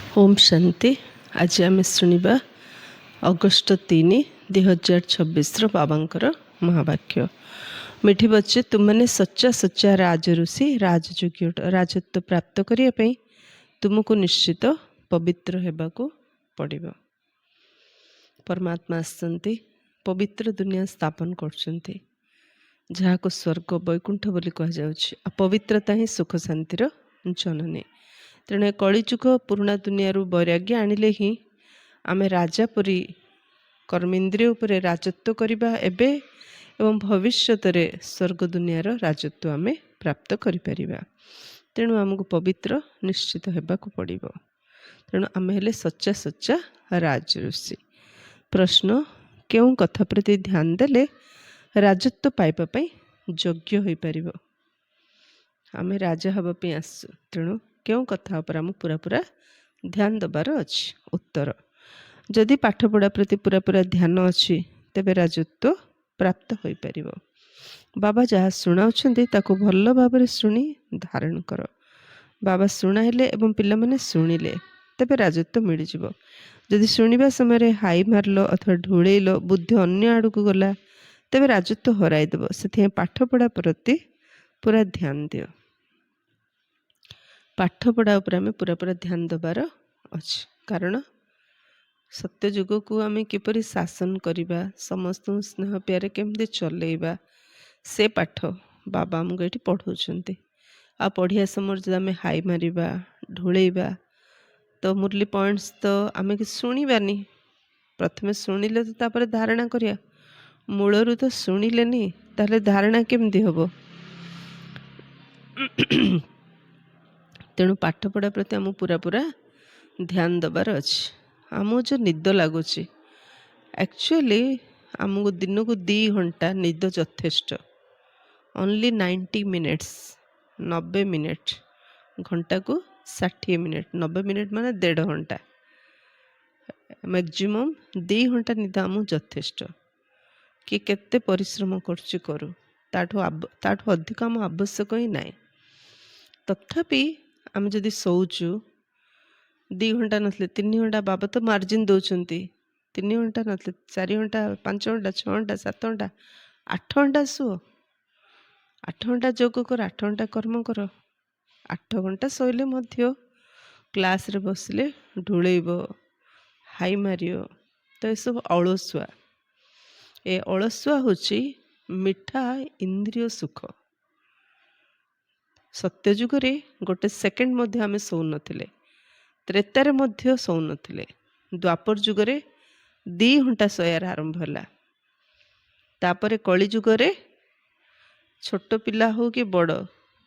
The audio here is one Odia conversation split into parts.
ओम शांति। आज आम शुणा अगस्ट 3, 2026 बाबांकर महावाक्य। मिठी बच्चे तुमने सच्चा सच्चा राज ऋषि राजयोग्य राजत्व प्राप्त करने तुमको निश्चित पवित्र होगाकू पड़ो। परमात्मा आसती पवित्र दुनिया स्थापन करछंती जहाँ स्वर्ग वैकुंठ बोली कहुच्छे। पवित्रता ही सुख शांतिर जननी। तेणु कलिजुग पुराणा दुनिया वैराग्य आणिले ही आमे राजा परी कर्मेन्द्रिय उपरे राजत्व करवा एबे एवं भविष्यत स्वर्ग दुनियार राजत्व आमे प्राप्त करिपरिबा। तेणु आमको पवित्र निश्चित होगाकू पड़ो। तेणु आमे हेले सच्चा सच्चा राज ऋषि। प्रश्न, क्यों कथा प्रति ध्यान देले राजत्व पाइबा योग्य हो पारिबो? आमे राजा हवा पे आसु, तेणु क्यों कथा पर आम पूरा पूरा ध्यान दबार अच्छी। उत्तर, जदि पाठपढ़ा प्रति पूरा पूरा ध्यान अच्छी तेबे राजत्व प्राप्त हो पारिबो। बाबा जहाँ शुणाउछंती ताकू भल भाव शुणी धारण कर। बाबा शुणाइले एवं पिला माने शुणिले तेबे राजत्व मिल जिवो। जदि शुणिबा समय हाई मारल अथवा ढोलैल बुद्धि अन्य आड़ को गला तेबे राजत्व हराइदेव। से पाठपढ़ा प्रति पूरा ध्यान दियो। पाठपढ़ा उपर आमे पूरा पूरा ध्यान दबार अच्छी। कारण सत्य जुग को आमे किपरि शासन करिबा, समस्त स्नेह प्यारे केमती चलेबा, से पाठ बाबा आमको ये पढ़ाउछंती। आ पढ़िया समय जब आमे हाई मारिबा ढोलैबा तो मुरली पॉइंट्स तो आमे कि शुणिबानी। प्रथमे शुणिले तो तापर धारणा करिया। मूलरू तो शुणिलेनी ताहले धारणा केमती हबो? तेणु पाठपढ़ा प्रति आम पूरा पूरा ध्यान दबार अच्छी। आमको जो निद लगुच एक्चुअली आमको दिन को 2 घंटा निद यथेष्ट। ओनली 90 मिनिट्स 90 मिनिट घंटा को 60 मिनिट 90 मिनिट माने 1.5 घंटा मैक्सिमम 2 घंटा निद आम यथेष्ट। कि केते परिश्रम करू ताठू अधिक आम आवश्यक ही ना। तथापि आम जदि शोचु 2 घंटा नथले 3 घंटा बाबा तो मार्जिन दौरान 3 घंटा नथले 4 घंटा 5 घंटा 6 घंटा 7 घंटा 8 घंटा शुओ। 8 घंटा जोग कर 8 घंटा कर्म कर। 8 घंटा शोले मध्य क्लास रे बसले ढोलैब हाई मारियो तो ये सब अलसुआ। ए अलसुआ होची मिठा इंद्रिय सुख। सत्य जुगरे गोटे सेकेंड मध्य आमे सौ नथिले, त्रेतारे मध्य सौ नथिले, द्वापर जुगरे 2 घंटा सोयार आरंभ होला। तापरे कली जुगरे छोट पिला हो कि बड़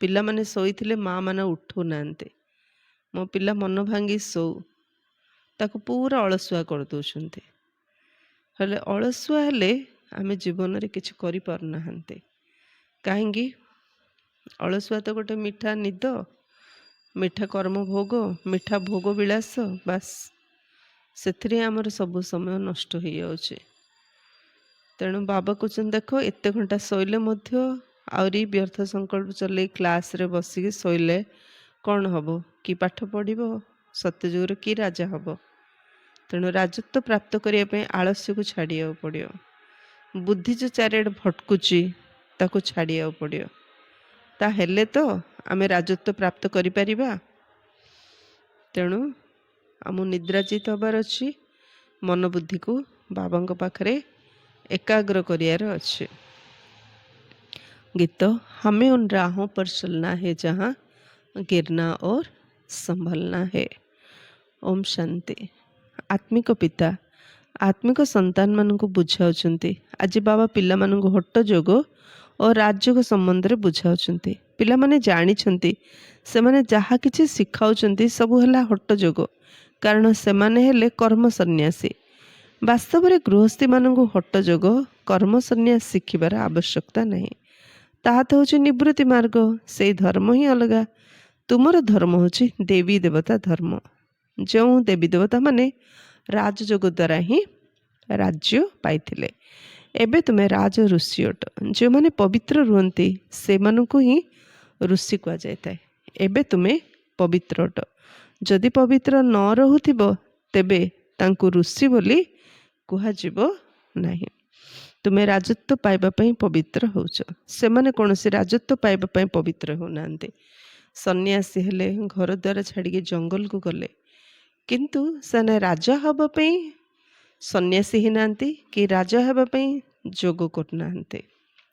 पिला माने सोईथिले माँ माने उठो नांते। मो पिला मन भांगी सो ताको पूरा अलसुआ कर दोछंते। हेले अलसुआ हेले आमे जीवन रे किछ करि पार नाहंते। काहेंगी अलसुआ तो गोटे मिठा निद, मिठा कर्म भोग, मिठा भोग विलास, बास से आमर सब समय नष्ट हो जाउछे। तेणु बाबा कहते देख एत घंटा शोले आहरी व्यर्थ संकल्प चले क्लास रे बसिक शोले कौन हम कि पाठ पढ़ो सत्यजुगर कि राजा हम। तेणु राजत्व प्राप्त करने आलस्य को छाड़िया पड़ो। बुद्धि जो चारिआडे भटकुची ताको छाड़िया पड़ो। ताहेले तो आमे राजत्व प्राप्त करिपरिबा। तेणु आमु निद्राजित हबार अच्छी। मन बुद्धि को बाबा पाखरे एकाग्र करियार अच्छे। गीत, हमें उन राहों पर चलना है जहाँ गिरना और संभलना है। ओम शांति। आत्मिक पिता आत्मिक संतान मान को बुझाउछंती। आज बाबा पिला मान को हट्ट जोग और राजयोग संबंध रे बुझाउछंती। पिला माने जानी छंती से माने जहा किछि सिखाउछंती सबु हला हट्ट जोग। कारण से माने हेले कर्म सन्यासी। वास्तव में गृहस्थी मान को हट्ट जोग कर्म सन्यास शिखिबार आवश्यकता नहीं। ताहा तो होछि निवृत्ति मार्ग। से धर्म ही अलगा। तुमर धर्म होछि देवी देवता धर्म। जो देवी देवता माने राजयोग द्वारा ही राज्य पाइथिले। एबे तुम्हें राज ऋषि अट। जो माने पवित्र रुहंती से मानकु ही ऋषि कह जाए। एबे तुम्हें पवित्र अट। ଯଦି ପବିତ୍ର ନ ରହୁଥିବ ତେବେ ତାଙ୍କୁ ଋଷି ବୋଲି କୁହାଯିବ ନାହିଁ। ତୁମେ ରାଜତ୍ୱ ପାଇବା ପାଇଁ ପବିତ୍ର ହେଉଛ। ସେମାନେ କୌଣସି ରାଜତ୍ୱ ପାଇବା ପାଇଁ ପବିତ୍ର ହେଉନାହାନ୍ତି। ସନ୍ନ୍ୟାସୀ ହେଲେ, ଘର ଦ୍ୱାର ଛାଡ଼ିକି ଜଙ୍ଗଲକୁ ଗଲେ, କିନ୍ତୁ ସେମାନେ ରାଜା ହେବା ପାଇଁ ସନ୍ନ୍ୟାସୀ ହେଇନାହାନ୍ତି କି ରାଜା ହେବା ପାଇଁ ଯୋଗ କରୁନାହାନ୍ତି।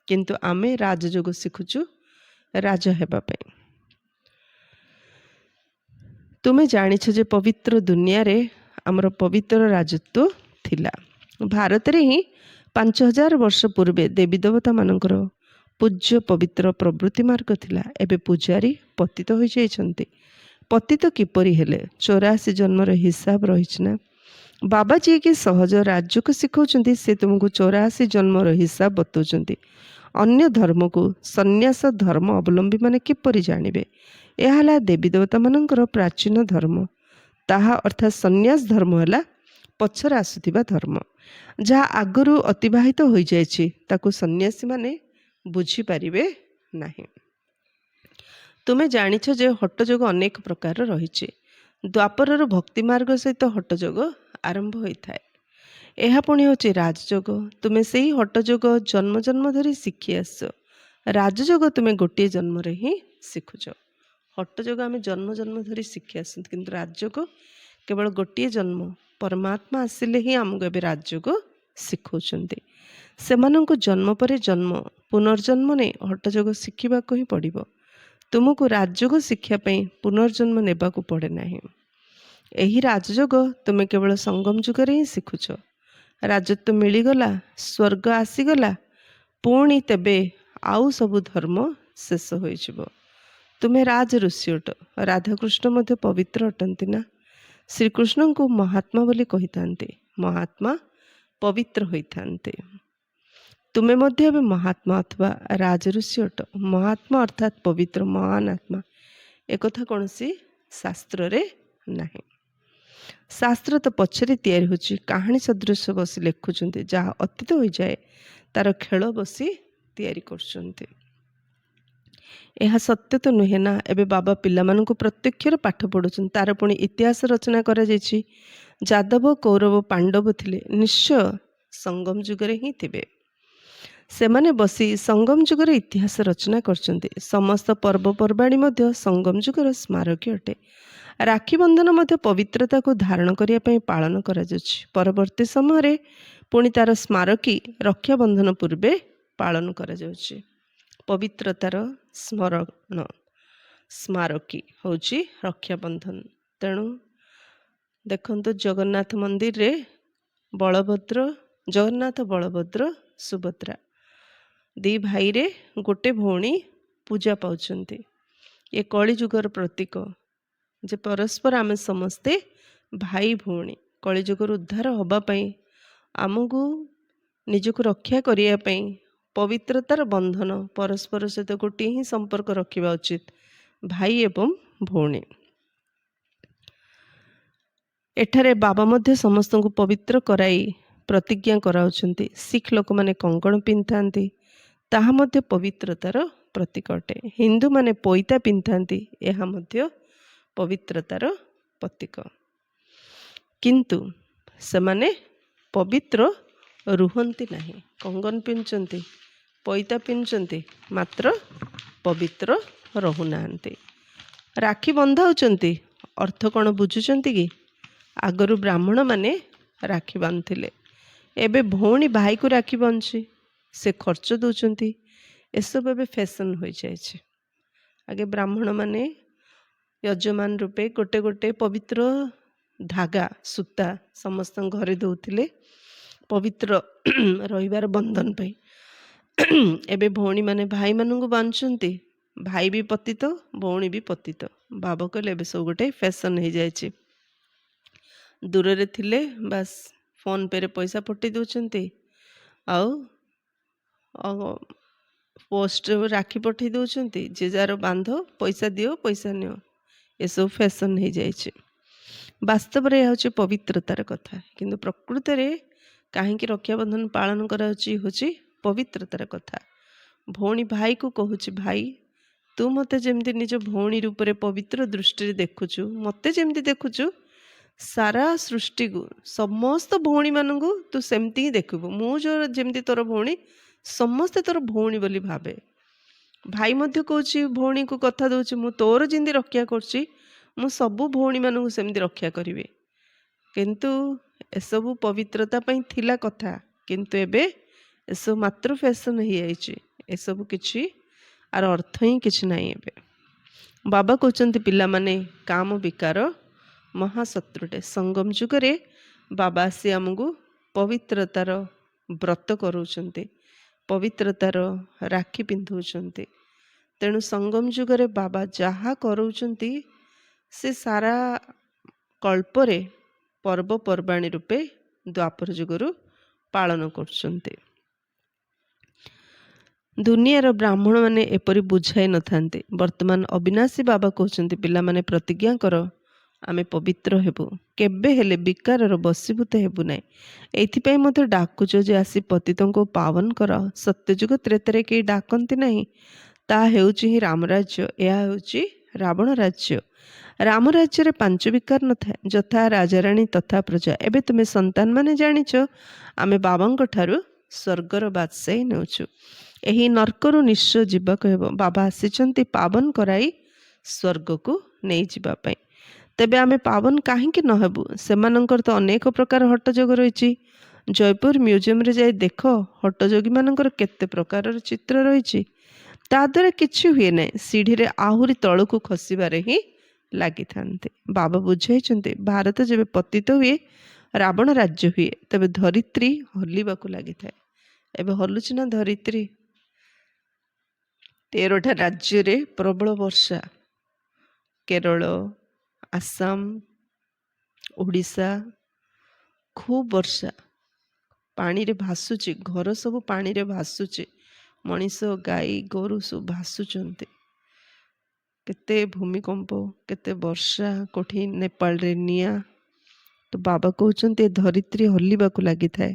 କିନ୍ତୁ ଆମେ ରାଜଯୋଗ ଶିଖୁଛୁ ରାଜା ହେବା ପାଇଁ। ତୁମେ ଜାଣିଛ ଯେ ପବିତ୍ର ଦୁନିଆରେ ଆମର ପବିତ୍ର ରାଜତ୍ୱ ଥିଲା। ଭାରତରେ ହିଁ 5000 ବର୍ଷ ପୂର୍ବେ ଦେବୀ ଦେବତାମାନଙ୍କର ପୂଜ୍ୟ ପବିତ୍ର ପ୍ରବୃତ୍ତି ମାର୍ଗ ଥିଲା। ଏବେ ପୂଜାରୀ ପତିତ ହୋଇଯାଇଛନ୍ତି। ପତିତ କିପରି ହେଲେ? 84 ଜନ୍ମର ହିସାବ ରହିଛି ନା। ବାବା ଯିଏକି ସହଜ ରାଜ୍ୟକୁ ଶିଖାଉଛନ୍ତି, ସେ ତୁମକୁ 84 ଜନ୍ମର ହିସାବ ବତାଉଛନ୍ତି। ଅନ୍ୟ ଧର୍ମକୁ ସନ୍ନ୍ୟାସ ଧର୍ମ ଅବଲମ୍ବୀମାନେ କିପରି ଜାଣିବେ? ଏହା ହେଲା ଦେବୀ ଦେବତାମାନଙ୍କର ପ୍ରାଚୀନ ଧର୍ମ। ତାହା ଅର୍ଥାତ୍ ସନ୍ନ୍ୟାସ ଧର୍ମ ହେଲା ପଛରେ ଆସୁଥିବା ଧର୍ମ, ଯାହା ଆଗରୁ ଅତିବାହିତ ହୋଇଯାଇଛି। ତାକୁ ସନ୍ନ୍ୟାସୀମାନେ ବୁଝିପାରିବେ ନାହିଁ। ତୁମେ ଜାଣିଛ ଯେ ହଟଯୋଗ ଅନେକ ପ୍ରକାର ରହିଛି। ଦ୍ୱାପରର ଭକ୍ତି ମାର୍ଗ ସହିତ ହଟଯୋଗ ଆରମ୍ଭ ହୋଇଥାଏ। ଏହା ପୁଣି ହେଉଛି ରାଜଯୋଗ। ତୁମେ ସେହି ହଟଯୋଗ ଜନ୍ମ ଜନ୍ମ ଧରି ଶିଖି ଆସିଛ। ରାଜଯୋଗ ତୁମେ ଗୋଟିଏ ଜନ୍ମରେ ହିଁ ଶିଖୁଛ। ହଟଯୋଗ ଆମେ ଜନ୍ମ ଜନ୍ମ ଧରି ଶିଖି ଆସନ୍ତି, କିନ୍ତୁ ରାଜଯୋଗ କେବଳ ଗୋଟିଏ ଜନ୍ମ ପରମାତ୍ମା ଆସିଲେ ହିଁ ଆମକୁ ଏବେ ରାଜଯୋଗ ଶିଖାଉଛନ୍ତି। ସେମାନଙ୍କୁ ଜନ୍ମ ପରେ ଜନ୍ମ ପୁନର୍ଜନ୍ମ ନେଇ ହଟଯୋଗ ଶିଖିବାକୁ ହିଁ ପଡ଼ିବ। ତୁମକୁ ରାଜଯୋଗ ଶିଖିବା ପାଇଁ ପୁନର୍ଜନ୍ମ ନେବାକୁ ପଡ଼େ ନାହିଁ। ଏହି ରାଜଯୋଗ ତୁମେ କେବଳ ସଙ୍ଗମ ଯୁଗରେ ହିଁ ଶିଖୁଛ। ରାଜତ୍ୱ ମିଳିଗଲା, ସ୍ୱର୍ଗ ଆସିଗଲା, ପୁଣି ତେବେ ଆଉ ସବୁ ଧର୍ମ ଶେଷ ହୋଇଯିବ। ତୁମେ ରାଜ ଋଷି ଅଟ। ରାଧାକୃଷ୍ଣ ମଧ୍ୟ ପବିତ୍ର ଅଟନ୍ତି ନା। ଶ୍ରୀକୃଷ୍ଣଙ୍କୁ ମହାତ୍ମା ବୋଲି କହିଥାନ୍ତି। ମହାତ୍ମା ପବିତ୍ର ହୋଇଥାନ୍ତି। ତୁମେ ମଧ୍ୟ ଏବେ ମହାତ୍ମା ଅଥବା ରାଜଋଷି ଅଟ। ମହାତ୍ମା ଅର୍ଥାତ୍ ପବିତ୍ର, ମହାନ ଆତ୍ମା। ଏକଥା କୌଣସି ଶାସ୍ତ୍ରରେ ନାହିଁ। ଶାସ୍ତ୍ର ତ ପଛରେ ତିଆରି ହେଉଛି। କାହାଣୀ ସଦୃଶ ବସି ଲେଖୁଛନ୍ତି। ଯାହା ଅତୀତ ହୋଇଯାଏ ତାର ଖେଳ ବସି ତିଆରି କରୁଛନ୍ତି। ଏହା ସତ୍ୟ ତ ନୁହେଁ ନା। ଏବେ ବାବା ପିଲାମାନଙ୍କୁ ପ୍ରତ୍ୟକ୍ଷରେ ପାଠ ପଢ଼ୁଛନ୍ତି। ତାର ପୁଣି ଇତିହାସ ରଚନା କରାଯାଇଛି। ଯାଦବ, କୌରବ, ପାଣ୍ଡବ ଥିଲେ, ନିଶ୍ଚୟ ସଙ୍ଗମ ଯୁଗରେ ହିଁ ଥିବେ। ସେମାନେ ବସି ସଙ୍ଗମ ଯୁଗର ଇତିହାସ ରଚନା କରିଛନ୍ତି। ସମସ୍ତ ପର୍ବପର୍ବାଣୀ ମଧ୍ୟ ସଙ୍ଗମ ଯୁଗର ସ୍ମାରକୀ ଅଟେ। ରାକ୍ଷୀ ବନ୍ଧନ ମଧ୍ୟ ପବିତ୍ରତାକୁ ଧାରଣ କରିବା ପାଇଁ ପାଳନ କରାଯାଉଛି। ପରବର୍ତ୍ତୀ ସମୟରେ ପୁଣି ତାର ସ୍ମାରକୀ ରକ୍ଷାବନ୍ଧନ ପୂର୍ବେ ପାଳନ କରାଯାଉଛି। ପବିତ୍ରତାର ସ୍ମାରକୀ ହେଉଛି ରକ୍ଷାବନ୍ଧନ। ତେଣୁ ଦେଖନ୍ତୁ, ଜଗନ୍ନାଥ ମନ୍ଦିରରେ ଜଗନ୍ନାଥ, ବଳଭଦ୍ର, ସୁଭଦ୍ରା ଦି ଭାଇରେ ଗୋଟେ ଭଉଣୀ ପୂଜା ପାଉଛନ୍ତି। ଏ କଳିଯୁଗର ପ୍ରତୀକ ଯେ ପରସ୍ପର ଆମେ ସମସ୍ତେ ଭାଇ ଭଉଣୀ। କଳିଯୁଗରୁ ଉଦ୍ଧାର ହେବା ପାଇଁ, ଆମକୁ ନିଜକୁ ରକ୍ଷା କରିବା ପାଇଁ ପବିତ୍ରତାର ବନ୍ଧନ, ପରସ୍ପର ସହିତ ଗୋଟିଏ ହିଁ ସମ୍ପର୍କ ରଖିବା ଉଚିତ, ଭାଇ ଏବଂ ଭଉଣୀ। ଏଠାରେ ବାବା ମଧ୍ୟ ସମସ୍ତଙ୍କୁ ପବିତ୍ର କରାଇ ପ୍ରତିଜ୍ଞା କରାଉଛନ୍ତି। ଶିଖ ଲୋକମାନେ କଙ୍କଣ ପିନ୍ଧିଥାନ୍ତି, ତାହା ମଧ୍ୟ ପବିତ୍ରତାର ପ୍ରତୀକ ଅଟେ। ହିନ୍ଦୁମାନେ ପଇତା ପିନ୍ଧିଥାନ୍ତି, ଏହା ମଧ୍ୟ ପବିତ୍ରତାର ପ୍ରତୀକ। କିନ୍ତୁ ସେମାନେ ପବିତ୍ର ରୁହନ୍ତି ନାହିଁ। କଙ୍ଗନ ପିନ୍ଧୁଛନ୍ତି, ପଇତା ପିନ୍ଧୁଛନ୍ତି, ମାତ୍ର ପବିତ୍ର ରହୁନାହାନ୍ତି। ରାକ୍ଷୀ ବନ୍ଧାଉଛନ୍ତି, ଅର୍ଥ କ'ଣ ବୁଝୁଛନ୍ତି କି? ଆଗରୁ ବ୍ରାହ୍ମଣମାନେ ରାକ୍ଷୀ ବାନ୍ଧୁଥିଲେ, ଏବେ ଭଉଣୀ ଭାଇକୁ ରାକ୍ଷୀ ବାନ୍ଧୁଛି, ସେ ଖର୍ଚ୍ଚ ଦେଉଛନ୍ତି। ଏସବୁ ଏବେ ଫ୍ୟାସନ୍ ହୋଇଯାଇଛି। ଆଗେ ବ୍ରାହ୍ମଣମାନେ ଯଜମାନ ରୂପେ ଗୋଟେ ଗୋଟେ ପବିତ୍ର ଧାଗା, ସୂତା ସମସ୍ତଙ୍କ ଘରେ ଦେଉଥିଲେ ପବିତ୍ର ରହିବାର ବନ୍ଧନ ପାଇଁ। ଏବେ ଭଉଣୀମାନେ ଭାଇମାନଙ୍କୁ ବାନ୍ଧୁଛନ୍ତି, ଭାଇ ବି ପତିତ, ଭଉଣୀ ବି ପତିତ। ବାବା କହିଲେ ଏବେ ସବୁ ଗୋଟେ ଫ୍ୟାସନ୍ ହେଇଯାଇଛି। ଦୂରରେ ଥିଲେ ବାସ୍ ଫୋନ୍ ପେରେ ପଇସା ପଠାଇ ଦେଉଛନ୍ତି, ଆଉ ପୋଷ୍ଟରେ ରାକ୍ଷୀ ପଠାଇ ଦେଉଛନ୍ତି, ଯେ ଯାହାର ବାନ୍ଧ, ପଇସା ଦିଅ, ପଇସା ନିଅ। ଏସବୁ ଫ୍ୟାସନ୍ ହେଇଯାଇଛି। ବାସ୍ତବରେ ଏହା ହେଉଛି ପବିତ୍ରତାର କଥା। କିନ୍ତୁ ପ୍ରକୃତରେ କାହିଁକି ରକ୍ଷାବନ୍ଧନ ପାଳନ କରାଯାଉଛି ହେଉଛି ପବିତ୍ରତାର କଥା। ଭଉଣୀ ଭାଇକୁ କହୁଛି, ଭାଇ ତୁ ମୋତେ ଯେମିତି ନିଜ ଭଉଣୀ ରୂପରେ ପବିତ୍ର ଦୃଷ୍ଟିରେ ଦେଖୁଛୁ, ମୋତେ ଯେମିତି ଦେଖୁଛୁ, ସାରା ସୃଷ୍ଟିକୁ ସମସ୍ତ ଭଉଣୀମାନଙ୍କୁ ତୁ ସେମିତି ହିଁ ଦେଖିବୁ। ମୁଁ ଯେଉଁ ଯେମିତି ତୋର ଭଉଣୀ, ସମସ୍ତେ ତୋର ଭଉଣୀ ବୋଲି ଭାବେ। ଭାଇ ମଧ୍ୟ କହୁଛି, ଭଉଣୀକୁ କଥା ଦେଉଛି, ମୁଁ ତୋର ଯେମିତି ରକ୍ଷା କରୁଛି ମୁଁ ସବୁ ଭଉଣୀମାନଙ୍କୁ ସେମିତି ରକ୍ଷା କରିବି। କିନ୍ତୁ ଏସବୁ ପବିତ୍ରତା ପାଇଁ ଥିଲା କଥା, କିନ୍ତୁ ଏବେ ଏସବୁ ମାତ୍ର ଫ୍ୟାସନ୍ ହେଇଯାଇଛି। ଏସବୁ କିଛି ଆର ଅର୍ଥ ହିଁ କିଛି ନାହିଁ। ଏବେ ବାବା କହୁଛନ୍ତି ପିଲାମାନେ କାମ ବିକାର ମହାଶତ୍ରୁଟେ। ସଙ୍ଗମ ଯୁଗରେ ବାବା ଆସି ଆମକୁ ପବିତ୍ରତାର ବ୍ରତ କରାଉଛନ୍ତି, ପବିତ୍ରତାର ରାକ୍ଷୀ ପିନ୍ଧଉଛନ୍ତି। ତେଣୁ ସଙ୍ଗମ ଯୁଗରେ ବାବା ଯାହା କରାଉଛନ୍ତି ସେ ସାରା କଳ୍ପରେ ପର୍ବପର୍ବାଣୀ ରୂପେ ଦ୍ୱାପର ଯୁଗରୁ ପାଳନ କରୁଛନ୍ତି। ଦୁନିଆର ବ୍ରାହ୍ମଣମାନେ ଏପରି ବୁଝାଇ ନଥାନ୍ତି। ବର୍ତ୍ତମାନ ଅବିନାଶୀ ବାବା କହୁଛନ୍ତି ପିଲାମାନେ ପ୍ରତିଜ୍ଞା କର, ଆମେ ପବିତ୍ର ହେବୁ, କେବେ ହେଲେ ବିକାରର ବଶୀଭୂତ ହେବୁ ନାହିଁ। ଏଇଥିପାଇଁ ମୋତେ ଡାକୁଛ ଯେ ଆସି ପତିତଙ୍କୁ ପାବନ କର। ସତ୍ୟଯୁଗ ତ୍ରେତାରେ କେହି ଡାକନ୍ତି ନାହିଁ। ତାହା ହେଉଛି ହିଁ ରାମରାଜ୍ୟ, ଏହା ହେଉଛି ରାବଣ ରାଜ୍ୟ। ରାମ ରାଜ୍ୟରେ 5 ବିକାର ନଥାଏ, ଯଥା ରାଜାରାଣୀ ତଥା ପ୍ରଜା। ଏବେ ତୁମେ ସନ୍ତାନମାନେ ଜାଣିଛ ଆମେ ବାବାଙ୍କ ଠାରୁ ସ୍ୱର୍ଗର ବାଦଶାହୀ ନେଉଛୁ। ଏହି ନର୍କରୁ ନିଶ୍ଚୟ ଯିବାକୁ ହେବ। ବାବା ଆସିଛନ୍ତି ପାବନ କରାଇ ସ୍ୱର୍ଗକୁ ନେଇଯିବା ପାଇଁ। ତେବେ ଆମେ ପାବନ କାହିଁକି ନ ହେବୁ? ସେମାନଙ୍କର ତ ଅନେକ ପ୍ରକାର ହଟଯୋଗ ରହିଛି। ଜୟପୁର ମ୍ୟୁଜିୟମରେ ଯାଇ ଦେଖ, ହଟଯୋଗୀମାନଙ୍କର କେତେ ପ୍ରକାରର ଚିତ୍ର ରହିଛି। ତା ଦ୍ୱାରା କିଛି ହୁଏ ନାହିଁ, ସିଢ଼ିରେ ଆହୁରି ତଳକୁ ଖସିବାରେ ହିଁ ଲାଗିଥାନ୍ତି। ବାବା ବୁଝାଇଛନ୍ତି ଭାରତ ଯେବେ ପତିତ ହୁଏ ରାବଣ ରାଜ୍ୟ ହୁଏ, ତେବେ ଧରିତ୍ରୀ ହଲିବାକୁ ଲାଗିଥାଏ। ଏବେ ହଲୁଛି ନା ଧରିତ୍ରୀ? 13ଟା ରାଜ୍ୟରେ ପ୍ରବଳ ବର୍ଷା, କେରଳ, ଆସାମ, ଓଡ଼ିଶା, ଖୁବ୍ ବର୍ଷା, ପାଣିରେ ଭାସୁଛି, ଘର ସବୁ ପାଣିରେ ଭାସୁଛି, ମଣିଷ ଗାଈ ଗୋରୁ ସବୁ ଭାସୁଛନ୍ତି। କେତେ ଭୂମିକମ୍ପ, କେତେ ବର୍ଷା, କୋଠି ନେପାଳରେ ନିଆଁ। ତ ବାବା କହୁଛନ୍ତି ଏ ଧରିତ୍ରୀ ହଲିବାକୁ ଲାଗିଥାଏ।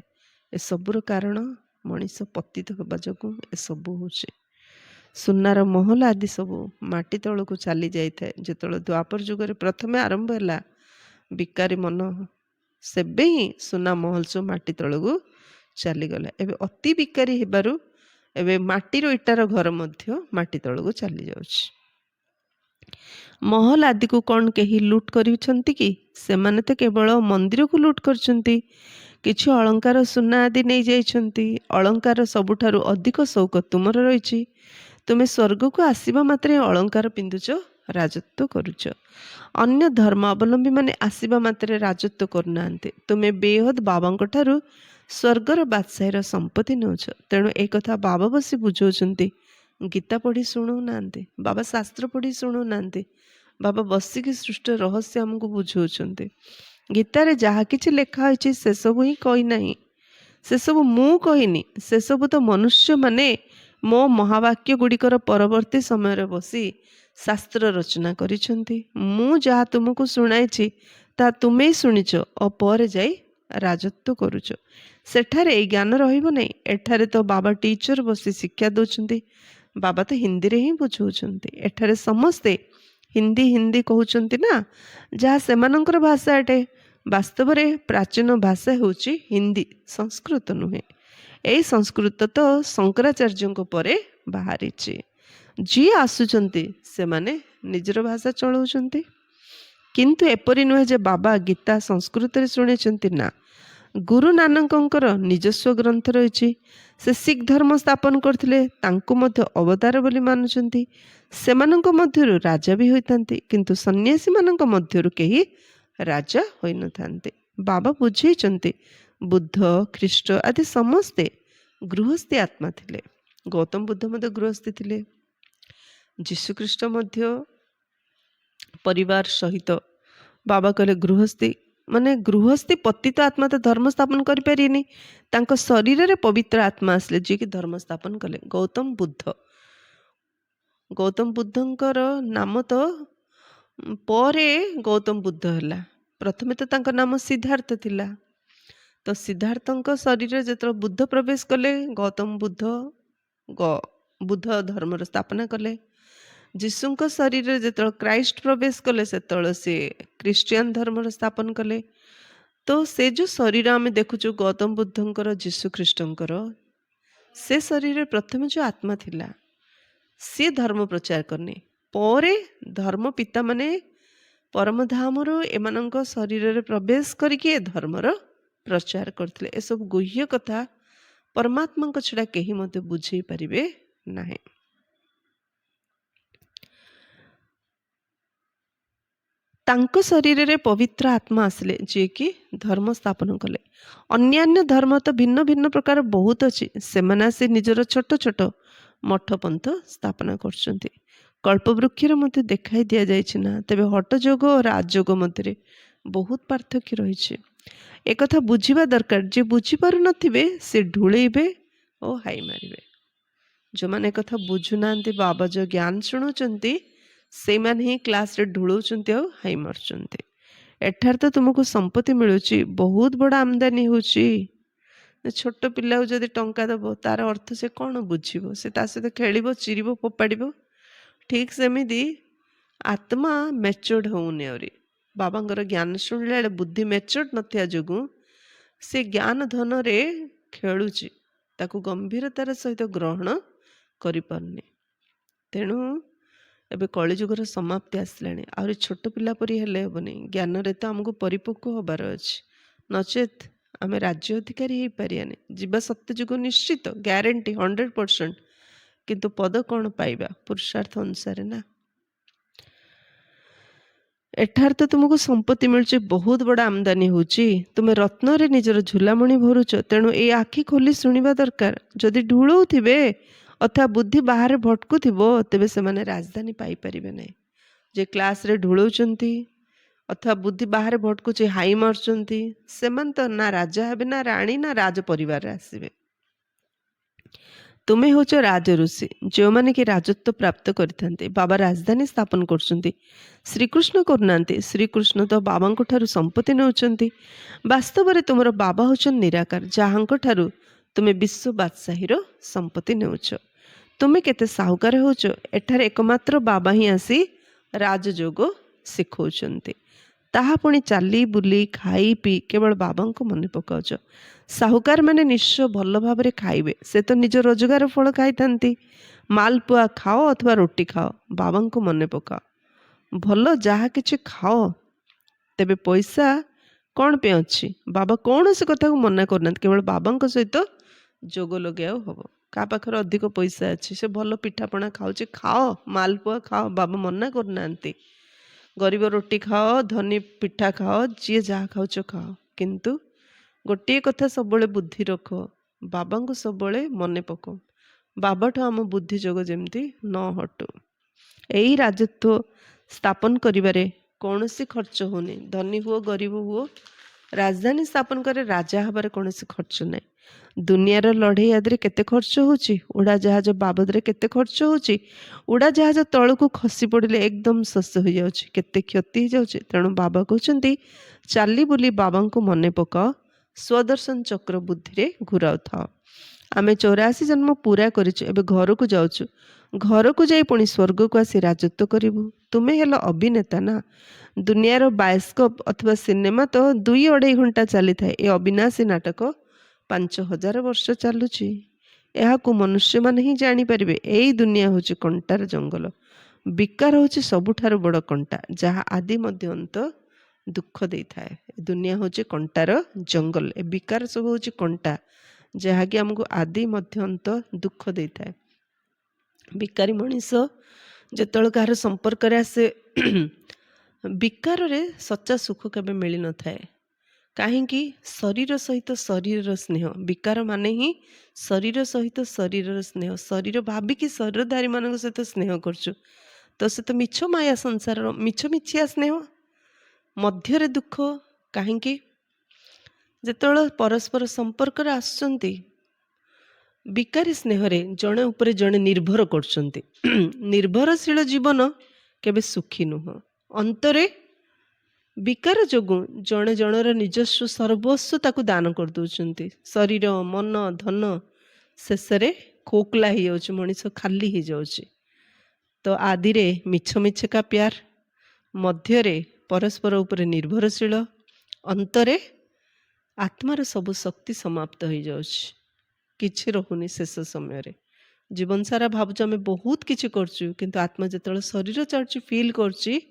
ଏସବୁର କାରଣ ମଣିଷ ପତିତ ହେବା ଯୋଗୁଁ ଏସବୁ ହେଉଛି। ସୁନାର ମହଲ ଆଦି ସବୁ ମାଟି ତଳକୁ ଚାଲି ଯାଇଥାଏ। ଯେତେବେଳେ ଦ୍ୱାପର ଯୁଗରେ ପ୍ରଥମେ ଆରମ୍ଭ ହେଲା ବିକାରୀ ମନ, ସେବେ ହିଁ ସୁନା ମହଲ ସବୁ ମାଟି ତଳକୁ ଚାଲିଗଲା। ଏବେ ଅତି ବିକାରୀ ହେବାରୁ ଏବେ ମାଟିର ଇଟାର ଘର ମଧ୍ୟ ମାଟି ତଳକୁ ଚାଲି ଯାଉଛି। ମହଲ ଆଦିକୁ କ'ଣ କେହି ଲୁଟ୍ କରିଛନ୍ତି କି? ସେମାନେ ତ କେବଳ ମନ୍ଦିରକୁ ଲୁଟ୍ କରିଛନ୍ତି। କିଛି ଅଳଙ୍କାର ସୁନା ଆଦି ନେଇଯାଇଛନ୍ତି। ଅଳଙ୍କାର ସବୁଠାରୁ ଅଧିକ ସଉକ ତୁମର ରହିଛି। ତୁମେ ସ୍ୱର୍ଗକୁ ଆସିବା ମାତ୍ରେ ଅଳଙ୍କାର ପିନ୍ଧୁଛ, ରାଜତ୍ୱ କରୁଛ। ଅନ୍ୟ ଧର୍ମ ଅବଲମ୍ବୀମାନେ ଆସିବା ମାତ୍ରେ ରାଜତ୍ୱ କରୁନାହାନ୍ତି। ତୁମେ ବେହଦ ବାବାଙ୍କ ଠାରୁ ସ୍ୱର୍ଗର ବାଦଶାହୀର ସମ୍ପତ୍ତି ନେଉଛ। ତେଣୁ ଏ କଥା ବାବା ବସି ବୁଝାଉଛନ୍ତି। ଗୀତା ପଢ଼ି ଶୁଣଉନାହାନ୍ତି, ବାବା ଶାସ୍ତ୍ର ପଢ଼ି ଶୁଣଉନାହାନ୍ତି, ବାବା ବସିକି ସୃଷ୍ଟ ରହସ୍ୟ ଆମକୁ ବୁଝାଉଛନ୍ତି। ଗୀତାରେ ଯାହା କିଛି ଲେଖା ହୋଇଛି ସେସବୁ ହିଁ କହିନାହିଁ, ସେସବୁ ମୁଁ କହିନି, ସେସବୁ ତ ମନୁଷ୍ୟମାନେ ମୋ ମହାବାକ୍ୟ ଗୁଡ଼ିକର ପରବର୍ତ୍ତୀ ସମୟରେ ବସି ଶାସ୍ତ୍ର ରଚନା କରିଛନ୍ତି। ମୁଁ ଯାହା ତୁମକୁ ଶୁଣାଇଛି ତାହା ତୁମେ ଶୁଣିଛ ଓ ପରେ ଯାଇ ରାଜତ୍ୱ କରୁଛ। ସେଠାରେ ଏଇ ଜ୍ଞାନ ରହିବ ନାହିଁ। ଏଠାରେ ତ ବାବା ଟିଚର ବସି ଶିକ୍ଷା ଦେଉଛନ୍ତି। ବାବା ତ ହିନ୍ଦୀରେ ହିଁ ବୁଝାଉଛନ୍ତି। ଏଠାରେ ସମସ୍ତେ ହିନ୍ଦୀ ହିନ୍ଦୀ କହୁଛନ୍ତି ନା, ଯାହା ସେମାନଙ୍କର ଭାଷା ଅଟେ। ବାସ୍ତବରେ ପ୍ରାଚୀନ ଭାଷା ହେଉଛି ହିନ୍ଦୀ, ସଂସ୍କୃତ ନୁହେଁ। ଏଇ ସଂସ୍କୃତ ତ ଶଙ୍କରାଚାର୍ଯ୍ୟଙ୍କ ପରେ ବାହାରିଛି। ଯିଏ ଆସୁଛନ୍ତି ସେମାନେ ନିଜର ଭାଷା ଚଳାଉଛନ୍ତି। କିନ୍ତୁ ଏପରି ନୁହେଁ ଯେ ବାବା ଗୀତା ସଂସ୍କୃତରେ ଶୁଣେଇଛନ୍ତି, ନା। ଗୁରୁ ନାନକଙ୍କର ନିଜସ୍ୱ ଗ୍ରନ୍ଥ ରହିଛି। ସେ ଶିଖ ଧର୍ମ ସ୍ଥାପନ କରିଥିଲେ, ତାଙ୍କୁ ମଧ୍ୟ ଅବତାର ବୋଲି ମାନୁଛନ୍ତି। ସେମାନଙ୍କ ମଧ୍ୟରୁ ରାଜା ବି ହୋଇଥାନ୍ତି, କିନ୍ତୁ ସନ୍ନ୍ୟାସୀମାନଙ୍କ ମଧ୍ୟରୁ କେହି ରାଜା ହୋଇନଥାନ୍ତି। ବାବା ବୁଝେଇଛନ୍ତି ବୁଦ୍ଧ, ଖ୍ରୀଷ୍ଟ ଆଦି ସମସ୍ତେ ଗୃହସ୍ଥୀ ଆତ୍ମା ଥିଲେ। ଗୌତମ ବୁଦ୍ଧ ମଧ୍ୟ ଗୃହସ୍ଥୀ ଥିଲେ। ଯୀଶୁଖ୍ରୀଷ୍ଟ ମଧ୍ୟ ପରିବାର ସହିତ, ବାବା କହିଲେ ଗୃହସ୍ଥୀ ମାନେ ଗୃହସ୍ଥୀ ପତିତ ଆତ୍ମା ତ ଧର୍ମ ସ୍ଥାପନ କରିପାରିବେନି। ତାଙ୍କ ଶରୀରରେ ପବିତ୍ର ଆତ୍ମା ଆସିଲେ ଯିଏକି ଧର୍ମ ସ୍ଥାପନ କଲେ। ଗୌତମ ବୁଦ୍ଧଙ୍କର ନାମ ତ ପରେ ଗୌତମ ବୁଦ୍ଧ ହେଲା। ପ୍ରଥମେ ତ ତାଙ୍କ ନାମ ସିଦ୍ଧାର୍ଥ ଥିଲା। ତ ସିଦ୍ଧାର୍ଥଙ୍କ ଶରୀରରେ ଯେତେବେଳେ ବୁଦ୍ଧ ପ୍ରବେଶ କଲେ, ଗୌତମ ବୁଦ୍ଧ ବୁଦ୍ଧ ଧର୍ମର ସ୍ଥାପନା କଲେ। ଯୀଶୁଙ୍କ ଶରୀରରେ ଯେତେବେଳେ କ୍ରାଇଷ୍ଟ ପ୍ରବେଶ କଲେ ସେତେବେଳେ ସେ ଖ୍ରୀଷ୍ଟିଆନ ଧର୍ମର ସ୍ଥାପନ କଲେ। ତ ସେ ଯେଉଁ ଶରୀର ଆମେ ଦେଖୁଛୁ ଗୌତମ ବୁଦ୍ଧଙ୍କର, ଯୀଶୁ ଖ୍ରୀଷ୍ଟଙ୍କର, ସେ ଶରୀରରେ ପ୍ରଥମେ ଯେଉଁ ଆତ୍ମା ଥିଲା ସିଏ ଧର୍ମ ପ୍ରଚାର କରିନି। ପରେ ଧର୍ମ ପିତାମାନେ ପରମଧାମରୁ ଏମାନଙ୍କ ଶରୀରରେ ପ୍ରବେଶ କରିକି ଏ ଧର୍ମର ପ୍ରଚାର କରିଥିଲେ। ଏସବୁ ଗୁହ୍ୟ କଥା ପରମାତ୍ମାଙ୍କ ଛଡ଼ା କେହି ମଧ୍ୟ ବୁଝେଇ ପାରିବେ ନାହିଁ। ତାଙ୍କ ଶରୀରରେ ପବିତ୍ର ଆତ୍ମା ଆସିଲେ ଯିଏକି ଧର୍ମ ସ୍ଥାପନ କଲେ। ଅନ୍ୟାନ୍ୟ ଧର୍ମ ତ ଭିନ୍ନ ଭିନ୍ନ ପ୍ରକାର ବହୁତ ଅଛି, ସେମାନେ ଆସି ନିଜର ଛୋଟ ଛୋଟ ମଠ ପନ୍ଥ ସ୍ଥାପନା କରୁଛନ୍ତି। କଳ୍ପବୃକ୍ଷରେ ମଧ୍ୟ ଦେଖାଇ ଦିଆଯାଇଛି ନା, ତେବେ ହଠଯୋଗ ଓ ରାଜଯୋଗ ମଧ୍ୟରେ ବହୁତ ପାର୍ଥକ୍ୟ ରହିଛି। ଏକଥା ବୁଝିବା ଦରକାର, ଯିଏ ବୁଝିପାରୁନଥିବେ ସେ ଢୁଳେଇବେ ଓ ହାଇ ମାରିବେ। ଯେଉଁମାନେ ଏକଥା ବୁଝୁନାହାନ୍ତି, ବାବା ଯେଉଁ ଜ୍ଞାନ ଶୁଣୁଛନ୍ତି ସେଇମାନେ ହିଁ କ୍ଲାସ୍ରେ ଢୁଳଉଛନ୍ତି ଆଉ ହାଇ ମାରୁଛନ୍ତି। ଏଠାରେ ତ ତୁମକୁ ସମ୍ପତ୍ତି ମିଳୁଛି, ବହୁତ ବଡ଼ ଆମଦାନୀ ହେଉଛି। ଛୋଟ ପିଲାକୁ ଯଦି ଟଙ୍କା ଦେବ ତାର ଅର୍ଥ ସେ କ'ଣ ବୁଝିବ? ସେ ତା ସହିତ ଖେଳିବ, ଚିରିବ, ଫୋପାଡ଼ିବ। ଠିକ୍ ସେମିତି ଆତ୍ମା ମ୍ୟାଚୋର୍ଡ ହେଉନି। ଆହୁରି ବାବାଙ୍କର ଜ୍ଞାନ ଶୁଣିଲା ବେଳେ ବୁଦ୍ଧି ମ୍ୟାଚୋର୍ଡ ନଥିବା ଯୋଗୁଁ ସେ ଜ୍ଞାନ ଧନରେ ଖେଳୁଛି, ତାକୁ ଗମ୍ଭୀରତାର ସହିତ ଗ୍ରହଣ କରିପାରୁନି। ତେଣୁ ଏବେ କଳିଯୁଗର ସମାପ୍ତି ଆସିଲାଣି। ଆହୁରି ଛୋଟ ପିଲା ପରି ହେଲେ ହେବନି, ଜ୍ଞାନରେ ତ ଆମକୁ ପରିପକ୍ୱ ହେବାର ଅଛି, ନଚେତ୍ ଆମେ ରାଜ୍ୟ ଅଧିକାରୀ ହେଇପାରିବାନି। ଯିବା ସତ୍ୟଯୁଗ ନିଶ୍ଚିତ, ଗ୍ୟାରେଣ୍ଟି 100%, କିନ୍ତୁ ପଦ କ'ଣ ପାଇବା? ପୁରୁଷାର୍ଥ ଅନୁସାରେ ନା। ଏଠାରେ ତ ତୁମକୁ ସମ୍ପତ୍ତି ମିଳୁଛି, ବହୁତ ବଡ଼ ଆମଦାନୀ ହେଉଛି, ତୁମେ ରତ୍ନରେ ନିଜର ଝୁଲାମଣି ଭରୁଛ। ତେଣୁ ଏଇ ଆଖି ଖୋଲି ଶୁଣିବା ଦରକାର। ଯଦି ଢୁଳଉଥିବେ ଅଥବା ବୁଦ୍ଧି ବାହାରେ ଭଟକୁଥିବ ତେବେ ସେମାନେ ରାଜଧାନୀ ପାଇପାରିବେ ନାହିଁ। ଯେ କ୍ଲାସ୍ରେ ଢୁଳଉଛନ୍ତି ଅଥବା ବୁଦ୍ଧି ବାହାରେ ଭଟକୁଛି, ହାଇ ମାରୁଛନ୍ତି, ସେମାନେ ତ ନା ରାଜା ହେବେ, ନା ରାଣୀ, ନା ରାଜ ପରିବାରରେ ଆସିବେ। ତୁମେ ହେଉଛ ରାଜଋଷି, ଯେଉଁମାନେ କି ରାଜତ୍ୱ ପ୍ରାପ୍ତ କରିଥାନ୍ତି। ବାବା ରାଜଧାନୀ ସ୍ଥାପନ କରୁଛନ୍ତି, ଶ୍ରୀକୃଷ୍ଣ କରୁନାହାନ୍ତି। ଶ୍ରୀକୃଷ୍ଣ ତ ବାବାଙ୍କ ଠାରୁ ସମ୍ପତ୍ତି ନେଉଛନ୍ତି। ବାସ୍ତବରେ ତୁମର ବାବା ହେଉଛନ୍ତି ନିରାକାର, ଯାହାଙ୍କ ଠାରୁ ତୁମେ ବିଶ୍ୱ ବାଦଶାହୀର ସମ୍ପତ୍ତି ନେଉଛ। ତୁମେ କେତେ ସାହୁକାର ହେଉଛ? ଏଠାରେ ଏକମାତ୍ର ବାବା ହିଁ ଆସି ରାଜଯୋଗ ଶିଖଉଛନ୍ତି। ତାହା ପୁଣି ଚାଲି ବୁଲି ଖାଇ ପିଇ କେବଳ ବାବାଙ୍କୁ ମନେ ପକାଉଛ। ସାହୁକାର ମାନେ ନିଶ୍ଚୟ ଭଲ ଭାବରେ ଖାଇବେ, ସେ ତ ନିଜ ରୋଜଗାର ଫଳ ଖାଇଥାନ୍ତି। ମାଲପୁଆ ଖାଅ ଅଥବା ରୁଟି ଖାଅ, ବାବାଙ୍କୁ ମନେ ପକାଅ। ଭଲ ଯାହା କିଛି ଖାଅ, ତେବେ ପଇସା କ'ଣ ପାଇଁ ଅଛି? ବାବା କୌଣସି କଥାକୁ ମନା କରୁନାହାନ୍ତି, କେବଳ ବାବାଙ୍କ ସହିତ ଯୋଗ ଲଗାଇବାକୁ ହେବ। କାହା ପାଖରେ ଅଧିକ ପଇସା ଅଛି, ସେ ଭଲ ପିଠାପଣା ଖାଉଛି, ଖାଅ, ମାଲପୁଆ ଖାଅ, ବାବା ମନା କରୁନାହାନ୍ତି। ଗରିବ ରୁଟି ଖାଅ, ଧନୀ ପିଠା ଖାଅ, ଯିଏ ଯାହା ଖାଉଛ ଖାଅ, କିନ୍ତୁ ଗୋଟିଏ କଥା ସବୁବେଳେ ବୁଦ୍ଧି ରଖ, ବାବାଙ୍କୁ ସବୁବେଳେ ମନେ ପକାଅ। ବାବାଠୁ ଆମ ବୁଦ୍ଧି ଯୋଗ ଯେମିତି ନ ହଟୁ। ଏହି ରାଜତ୍ୱ ସ୍ଥାପନ କରିବାରେ କୌଣସି ଖର୍ଚ୍ଚ ହେଉନି। ଧନୀ ହୁଅ, ଗରିବ ହୁଅ, ରାଜଧାନୀ ସ୍ଥାପନ କରି ରାଜା ହେବାରେ କୌଣସି ଖର୍ଚ୍ଚ ନାହିଁ। ଦୁନିଆର ଲଢ଼େଇ ଆଦିରେ କେତେ ଖର୍ଚ୍ଚ ହେଉଛି, ଉଡ଼ାଜାହାଜ ବାବଦରେ କେତେ ଖର୍ଚ୍ଚ ହେଉଛି। ଉଡ଼ାଜାହାଜ ତଳକୁ ଖସି ପଡ଼ିଲେ ଏକଦମ ଶେଷ ହୋଇଯାଉଛି, କେତେ କ୍ଷତି ହେଇଯାଉଛି। ତେଣୁ ବାବା କହୁଛନ୍ତି, ଚାଲି ବୁଲି ବାବାଙ୍କୁ ମନେ ପକାଅ, ସ୍ୱଦର୍ଶନ ଚକ୍ର ବୁଦ୍ଧିରେ ଘୁରାଉଥାଅ। ଆମେ 84 ଜନ୍ମ ପୁରା କରିଛୁ, ଏବେ ଘରକୁ ଯାଉଛୁ। ଘରକୁ ଯାଇ ପୁଣି ସ୍ୱର୍ଗକୁ ଆସି ରାଜତ୍ୱ କରିବୁ। ତୁମେ ହେଲ ଅଭିନେତା ନା। ଦୁନିଆର ବାୟସ୍କୋପ ଅଥବା ସିନେମା ତ 2-2.5 ଘଣ୍ଟା ଚାଲିଥାଏ। ଏ ଅବିନାଶୀ ନାଟକ 5000 ବର୍ଷ ଚାଲୁଛି। ଏହାକୁ ମନୁଷ୍ୟମାନେ ହିଁ ଜାଣିପାରିବେ। ଏଇ ଦୁନିଆ ହେଉଛି କଣ୍ଟାର ଜଙ୍ଗଲ। ବିକାର ହେଉଛି ସବୁଠାରୁ ବଡ଼ କଣ୍ଟା, ଯାହା ଆଦି ମଧ୍ୟ ଅନ୍ତ ଦୁଃଖ ଦେଇଥାଏ। ଦୁନିଆ ହେଉଛି କଣ୍ଟାର ଜଙ୍ଗଲ। ଏ ବିକାର ସବୁ ହେଉଛି କଣ୍ଟା, ଯାହାକି ଆମକୁ ଆଦି ମଧ୍ୟ ଅନ୍ତ ଦୁଃଖ ଦେଇଥାଏ। ବିକାରୀ ମଣିଷ ଯେତେବେଳେ କାହାର ସମ୍ପର୍କରେ ଆସେ, ବିକାରରେ ସଚ୍ଚା ସୁଖ କେବେ ମିଳିନଥାଏ। କାହିଁକି? ଶରୀର ସହିତ ଶରୀରର ସ୍ନେହ। ବିକାର ମାନେ ହିଁ ଶରୀର ସହିତ ଶରୀରର ସ୍ନେହ। ଶରୀର ଭାବିକି ଶରୀରଧାରୀମାନଙ୍କ ସହିତ ସ୍ନେହ କରୁଛୁ, ତ ସେ ତ ମିଛ ମାୟା ସଂସାରର ମିଛମିଛିଆ ସ୍ନେହ ମଧ୍ୟରେ ଦୁଃଖ। କାହିଁକି? ଯେତେବେଳେ ପରସ୍ପର ସମ୍ପର୍କରେ ଆସୁଛନ୍ତି, ବିକାରୀ ସ୍ନେହରେ ଜଣେ ଉପରେ ଜଣେ ନିର୍ଭର କରୁଛନ୍ତି। ନିର୍ଭରଶୀଳ ଜୀବନ କେବେ ସୁଖୀ ନୁହଁ। ଅନ୍ତରେ ବିକାର ଯୋଗୁଁ ଜଣେ ଜଣର ନିଜସ୍ୱ ସର୍ବସ୍ୱ ତାକୁ ଦାନ କରିଦେଉଛନ୍ତି। ଶରୀର, ମନ, ଧନ, ଶେଷରେ ଖୋକଲା ହେଇଯାଉଛି, ମଣିଷ ଖାଲି ହେଇଯାଉଛି। तो आदि रे मिछ मिछका प्यार, मध्य परस्पर उपरे निर्भरशील, अंतरे आत्मार सबु शक्ति समाप्त हो जाउछि, किछि रहुनी शेष समय रे। जीवन सारा भावुँ आम बहुत किछि करछु, किंतु आत्मा जेतବେଳେ शरीर चढ़ुछि फील करछि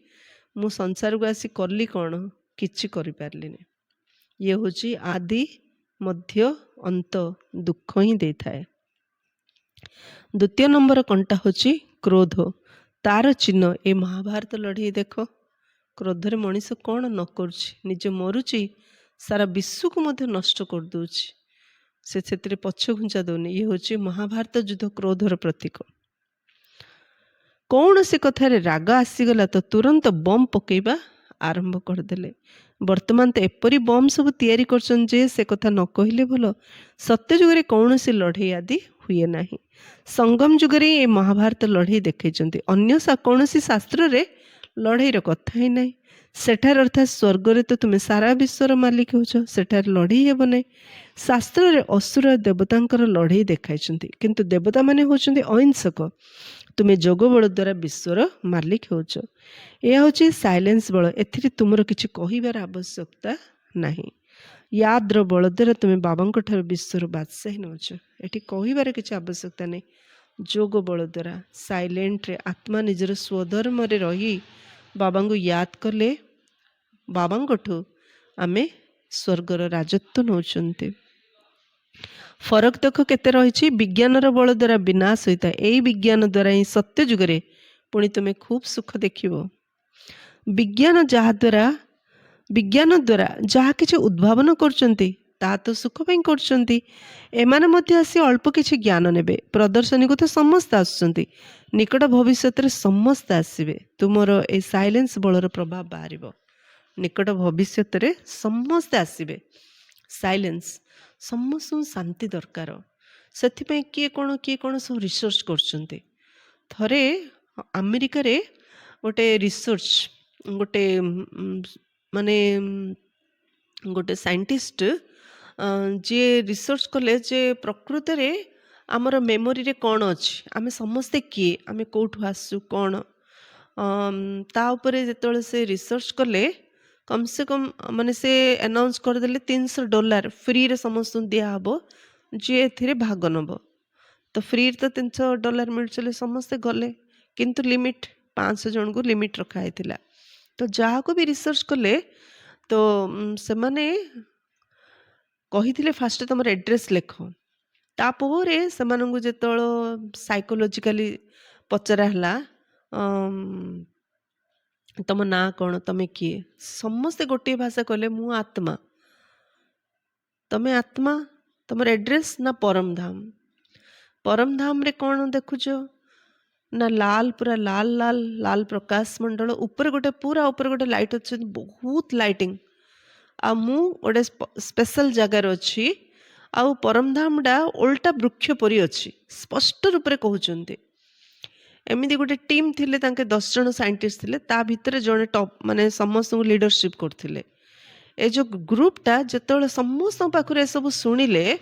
मु संसार को आसी कली कौन, किछि करि पारलिनी। ये होछि आदि मध्य अंत दुख ही दे थाए। द्वितीय नंबर कंटा होछि क्रोध, तार चिन्ह ए महाभारत लड़ाई देख। क्रोधरे मनीष कौन न करुछि, निजे मरुछि, सारा विश्व को मध्य नष्ट कर दूछि, से पछ घुंचा दौनी। ये होछि महाभारत युद्ध क्रोधर प्रतीक। कौन से कथारे राग आसीगला तो तुरंत बम पकेबा आरंभ करदेले। वर्तमान तो एपरी बम सब तैयारी करछन जे से कथा न कहले भलो। सत्य जुगरे कौन से लड़ाई आदि हुए नाही। संगम जुगरे ये महाभारत लड़ाई देखैछन्ति, अन्य कौन सी शास्त्र रे लड़ाईर कथा ही नहीं। सेठार अर्थात स्वर्ग रे तो तुम्हें सारा विश्वर मालिक होछ, सेठार लड़ाई हेब नहीं। शास्त्र रे असुर देवतांकर लड़ाई देखाइछन्ति, किंतु देवता माने होछन्ति अहिंसक। तुम्हें जोग बल द्वारा विश्वर मालिक होछ। यह होछि साइलेंस बल, एथिरे तुमर किछि कहिबार आवश्यकता नाही। याद्र बल द्वारा तुम्हें बाबांक ठार विश्वर बादशाही नौछ, एठी कहिबार किछि आवश्यकता नहीं। जोग बल द्वारा साइलेंट रे आत्मा निजर स्वधर्म रे रही बाबा को याद कले बाबांठू आमे स्वर्गर राजत्व नौचंते। फरक देख केते रही। विज्ञानर बल द्वारा विनाश होता है, यही विज्ञान द्वारा ही सत्य जुगरे पुणी तुम्हें खूब सुख देखिबो। विज्ञान द्वारा जहा किछि उद्भावन करचंती ता तो सुख पई करचंती। एमाने मध्य आसी अल्प किछि ज्ञान नेबे। प्रदर्शनी को तो समस्त आसुचंती, निकट भविष्य रे समस्त आसीबे। तुमर ए साइलेंस बलर प्रभाव बाहरिबो। निकट भविष्य रे समस्त आसीबे। साइलेंस समस्त शांति दरकार, से किए कौन सब रिसर्च करछन्ते। थरे अमेरिका रे गोटे रिसर्च गोटे माने गोटे साइंटिस्ट जे रिसर्च कले जे प्रकृत रे आमर मेमोरी रे कौन अच्छी, आमे समस्ते किए, आमे कोठु आसु कौन, ता उपरे जेतବେଳେ से रिसर्च कले कम से कम माने से अनाउंस करदेले $300 फ्री रे समस्त दिया हबो जे एथिरे भाग नब। तो फ्री तो $300 मिलचले समस्ते गले, किंतु लिमिट 500 जन को लिमिट रखा है। तो जहाँ को भी रिसर्च कले तो से माने कही फास्ट तुम एड्रेस लिख, तापर से जेतलो साइकोलॉजिकली पचरा हला तुम ना कौन, तुम किए, समस्ते गोटे भाषा कहले मु आत्मा। तमें आत्मा, तुम एड्रेस ना परम धाम। परम धाम रे कौन देखुच ना लाल, पूरा लाल लाल लाल प्रकाश मंडल, ऊपर गोटे पूरा ऊपर गोटे लाइट अच्छे, बहुत लाइटिंग। आ मु गोटे स्पेशल जगार अच्छी। आउ परम धाम डा ओल्टा वृक्ष परी अच्छी, स्पष्ट रूप से कहते। एमती गोटे टीम थिले, तांके 10 जन साइंटिस्ट थिले, ता भितर जड़े टॉप माने समस्त लीडरशिप करथिले। ए जो ग्रुपटा जेतବେଳେ समस्त पाखरे सब शुणिले,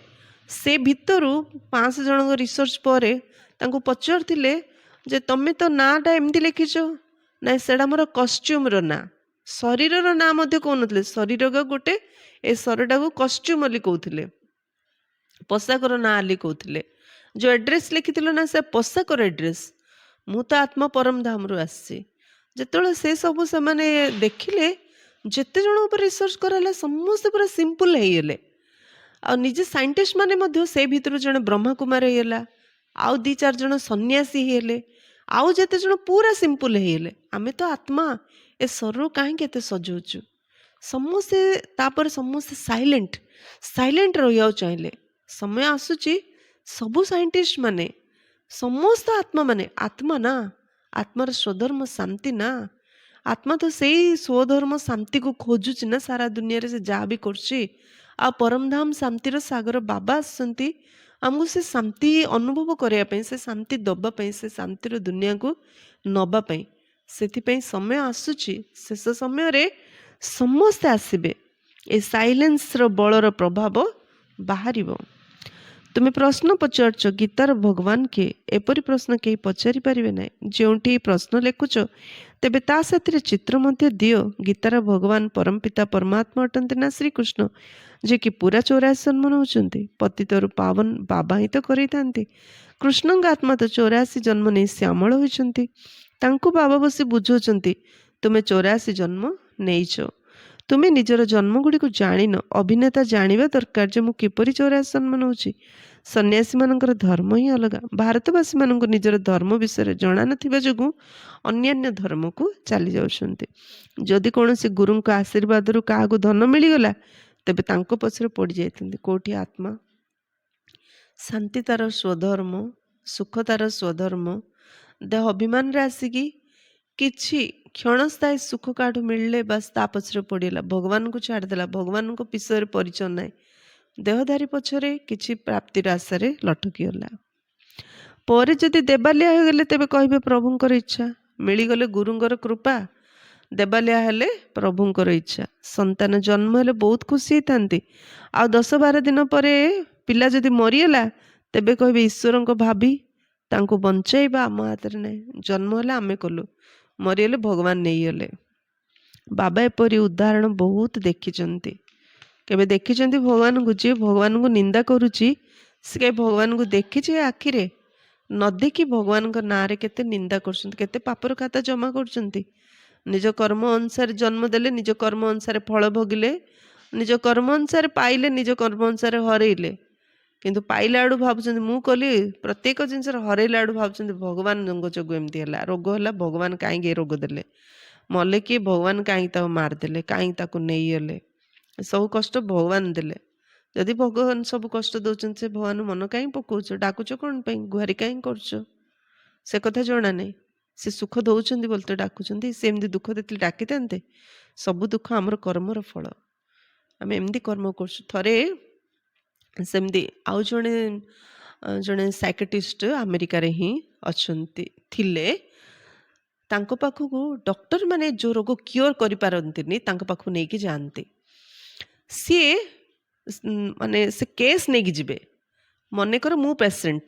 से भितरु 500 जन रिसर्च पर तांको पचारथिले जे तमे तो नाटा एमती लिखिछ ना, सेडा मोर कॉस्ट्यूम रो ना, शरीर रो ना मध्य कहनथिले। शरीर का गोटे ए शरीरटा को कॉस्ट्यूम अली कहथिले, पोशाकर ना अली कहथिले। जो एड्रेस लिखिथिलो ना से पोशाकर एड्रेस, मु तो आत्मा परम धाम रु आसी। जेतବେଳେ से सब से माने देखिले, जेते जन ऊपर रिसर्च कराला समस्त पूरा सिंपल हेइले। आ निजे साइंटिस्ट माने मध्य से भितर जने ब्रह्मा कुमार हेला, आउ 2-4 जन सन्यासी हेले, आउ जेते जन पूरा सिंपल हेइले। आमे तो आत्मा ए शरीर काहे केते सजौचु, समस्त तापर समस्त साइलेंट साइलेंट रहिया चाहिले। समय आसुची सबु साइंटिस्ट माने समस्त आत्मा माने आत्मा ना, आत्मार स्वधर्म शांति ना। आत्मा तो से स्वधर्म शांति को खोजुची ना, सारा दुनिया रे से जा भी करची। आ परमधाम शांतिर सागर बाबा आसंती आमको से शांति अनुभव करया पई, से शांति दबा पई, से शांतिर दुनिया को नबा पई। सेथिपई समय आसुची, शेष समय रे समस्त आसीबे। ए साइलेंस रो बलर प्रभाव बाहरिबो। ତୁମେ ପ୍ରଶ୍ନ ପଚାରୁଛ ଗୀତାର ଭଗବାନ କିଏ? ଏପରି ପ୍ରଶ୍ନ କେହି ପଚାରି ପାରିବେ ନାହିଁ। ଯେଉଁଠି ଏହି ପ୍ରଶ୍ନ ଲେଖୁଛ ତେବେ ତା ସାଥିରେ ଚିତ୍ର ମଧ୍ୟ ଦିଅ। ଗୀତାର ଭଗବାନ ପରମ ପିତା ପରମାତ୍ମା ଅଟନ୍ତି ନା ଶ୍ରୀକୃଷ୍ଣ, ଯିଏକି ପୁରା 84 ଜନ୍ମ ନେଉଛନ୍ତି। ପତିତରୁ ପାବନ ବାବା ହିଁ ତ କରେଇଥାନ୍ତି। କୃଷ୍ଣଙ୍କ ଆତ୍ମା ତ 84 ଜନ୍ମ ନେଇ ଶ୍ୟାମଳ ହୋଇଛନ୍ତି। ତାଙ୍କୁ ବାବା ବସି ବୁଝାଉଛନ୍ତି ତୁମେ 84 ଜନ୍ମ ନେଇଛ। ତୁମେ ନିଜର ଜନ୍ମଗୁଡ଼ିକୁ ଜାଣିନ। ଅଭିନେତା ଜାଣିବା ଦରକାର ଯେ ମୁଁ କିପରି 84 ଜନ୍ମ ନେଉଛି। ସନ୍ନ୍ୟାସୀମାନଙ୍କର ଧର୍ମ ହିଁ ଅଲଗା। ଭାରତବାସୀମାନଙ୍କୁ ନିଜର ଧର୍ମ ବିଷୟରେ ଜଣା ନଥିବା ଯୋଗୁଁ ଅନ୍ୟାନ୍ୟ ଧର୍ମକୁ ଚାଲି ଯାଉଛନ୍ତି। ଯଦି କୌଣସି ଗୁରୁଙ୍କ ଆଶୀର୍ବାଦରୁ କାହାକୁ ଧନ ମିଳିଗଲା ତେବେ ତାଙ୍କ ପଛରେ ପଡ଼ିଯାଇଥାନ୍ତି। କେଉଁଠି ଆତ୍ମା? ଶାନ୍ତି ତାର ସ୍ୱଧର୍ମ, ସୁଖ ତାର ସ୍ୱଧର୍ମ। ଦେହ ଅଭିମାନରେ ଆସିକି କିଛି କ୍ଷଣସ୍ଥାୟୀ ସୁଖ କାହାଠୁ ମିଳିଲେ ବାସ୍ ତା ପଛରେ ପଡ଼ିଗଲା, ଭଗବାନଙ୍କୁ ଛାଡ଼ିଦେଲା। ଭଗବାନଙ୍କ ବିଷୟରେ ପରିଚୟ ନାହିଁ। ଦେହଧାରୀ ପଛରେ କିଛି ପ୍ରାପ୍ତିର ଆଶାରେ ଲଟକିଗଲା। ପରେ ଯଦି ଦେବାଲିଆ ହୋଇଗଲେ ତେବେ କହିବେ ପ୍ରଭୁଙ୍କର ଇଚ୍ଛା। ମିଳିଗଲେ ଗୁରୁଙ୍କର କୃପା, ଦେବାଲିଆ ହେଲେ ପ୍ରଭୁଙ୍କର ଇଚ୍ଛା। ସନ୍ତାନ ଜନ୍ମ ହେଲେ ବହୁତ ଖୁସି ହେଇଥାନ୍ତି। ଆଉ 10-12 ଦିନ ପରେ ପିଲା ଯଦି ମରିଗଲା ତେବେ କହିବେ ଈଶ୍ୱରଙ୍କ ଭାବି ତାଙ୍କୁ ବଞ୍ଚାଇବା ଆମ ହାତରେ ନାହିଁ। ଜନ୍ମ ହେଲେ ଆମେ କଲୁ, ମରିଗଲେ ଭଗବାନ ନେଇଗଲେ। ବାବା ଏପରି ଉଦାହରଣ ବହୁତ ଦେଖିଛନ୍ତି। କେବେ ଦେଖିଛନ୍ତି ଭଗବାନଙ୍କୁ? ଯିଏ ଭଗବାନଙ୍କୁ ନିନ୍ଦା କରୁଛି ସେ କେବେ ଭଗବାନଙ୍କୁ ଦେଖିଛି ଆଖିରେ? ନ ଦେଖି ଭଗବାନଙ୍କ ନାଁରେ କେତେ ନିନ୍ଦା କରୁଛନ୍ତି, କେତେ ପାପର ଖାତା ଜମା କରୁଛନ୍ତି। ନିଜ କର୍ମ ଅନୁସାରେ ଜନ୍ମ ଦେଲେ, ନିଜ କର୍ମ ଅନୁସାରେ ଫଳ ଭୋଗିଲେ, ନିଜ କର୍ମ ଅନୁସାରେ ପାଇଲେ, ନିଜ କର୍ମ ଅନୁସାରେ ହରେଇଲେ। କିନ୍ତୁ ପାଇଲା ଆଡ଼ୁ ଭାବୁଛନ୍ତି ମୁଁ କଲି, ପ୍ରତ୍ୟେକ ଜିନିଷରେ ହରେଇଲା ଆଡ଼ୁ ଭାବୁଛନ୍ତି ଭଗବାନଙ୍କ ଯୋଗୁଁ ଏମିତି ହେଲା। ରୋଗ ହେଲା, ଭଗବାନ କାହିଁକି ଏ ରୋଗ ଦେଲେ? ମଲେ କିଏ, ଭଗବାନ କାହିଁକି ତାକୁ ମାରିଦେଲେ, କାହିଁକି ତାକୁ ନେଇଗଲେ? ସବୁ କଷ୍ଟ ଭଗବାନ ଦେଲେ। ଯଦି ଭଗବାନ ସବୁ କଷ୍ଟ ଦେଉଛନ୍ତି ସେ ଭଗବାନ ମନ କାହିଁକି ପକାଉଛ? ଡାକୁଛ କ'ଣ ପାଇଁ? ଗୁହାରି କାହିଁକି କରୁଛ? ସେ କଥା ଜଣା ନାହିଁ। ସେ ସୁଖ ଦେଉଛନ୍ତି ବୋଲି ତ ଡାକୁଛନ୍ତି। ସେ ଏମିତି ଦୁଃଖ ଦେଇଥିଲେ ଡାକିଥାନ୍ତେ? ସବୁ ଦୁଃଖ ଆମର କର୍ମର ଫଳ। ଆମେ ଏମିତି କର୍ମ କରୁଛୁ। ଥରେ ସେମିତି ଆଉ ଜଣେ ସାଇକେଟିଷ୍ଟ ଆମେରିକାରେ ହିଁ ଅଛନ୍ତି, ଥିଲେ। ତାଙ୍କ ପାଖକୁ ଡକ୍ଟର ମାନେ ଯେଉଁ ରୋଗ କ୍ୟୁର କରିପାରନ୍ତିନି ତାଙ୍କ ପାଖକୁ ନେଇକି ଯାଆନ୍ତି। ସିଏ ମାନେ ସେ କେସ୍ ନେଇକି ଯିବେ। ମନେକର ମୁଁ ପେସେଣ୍ଟ,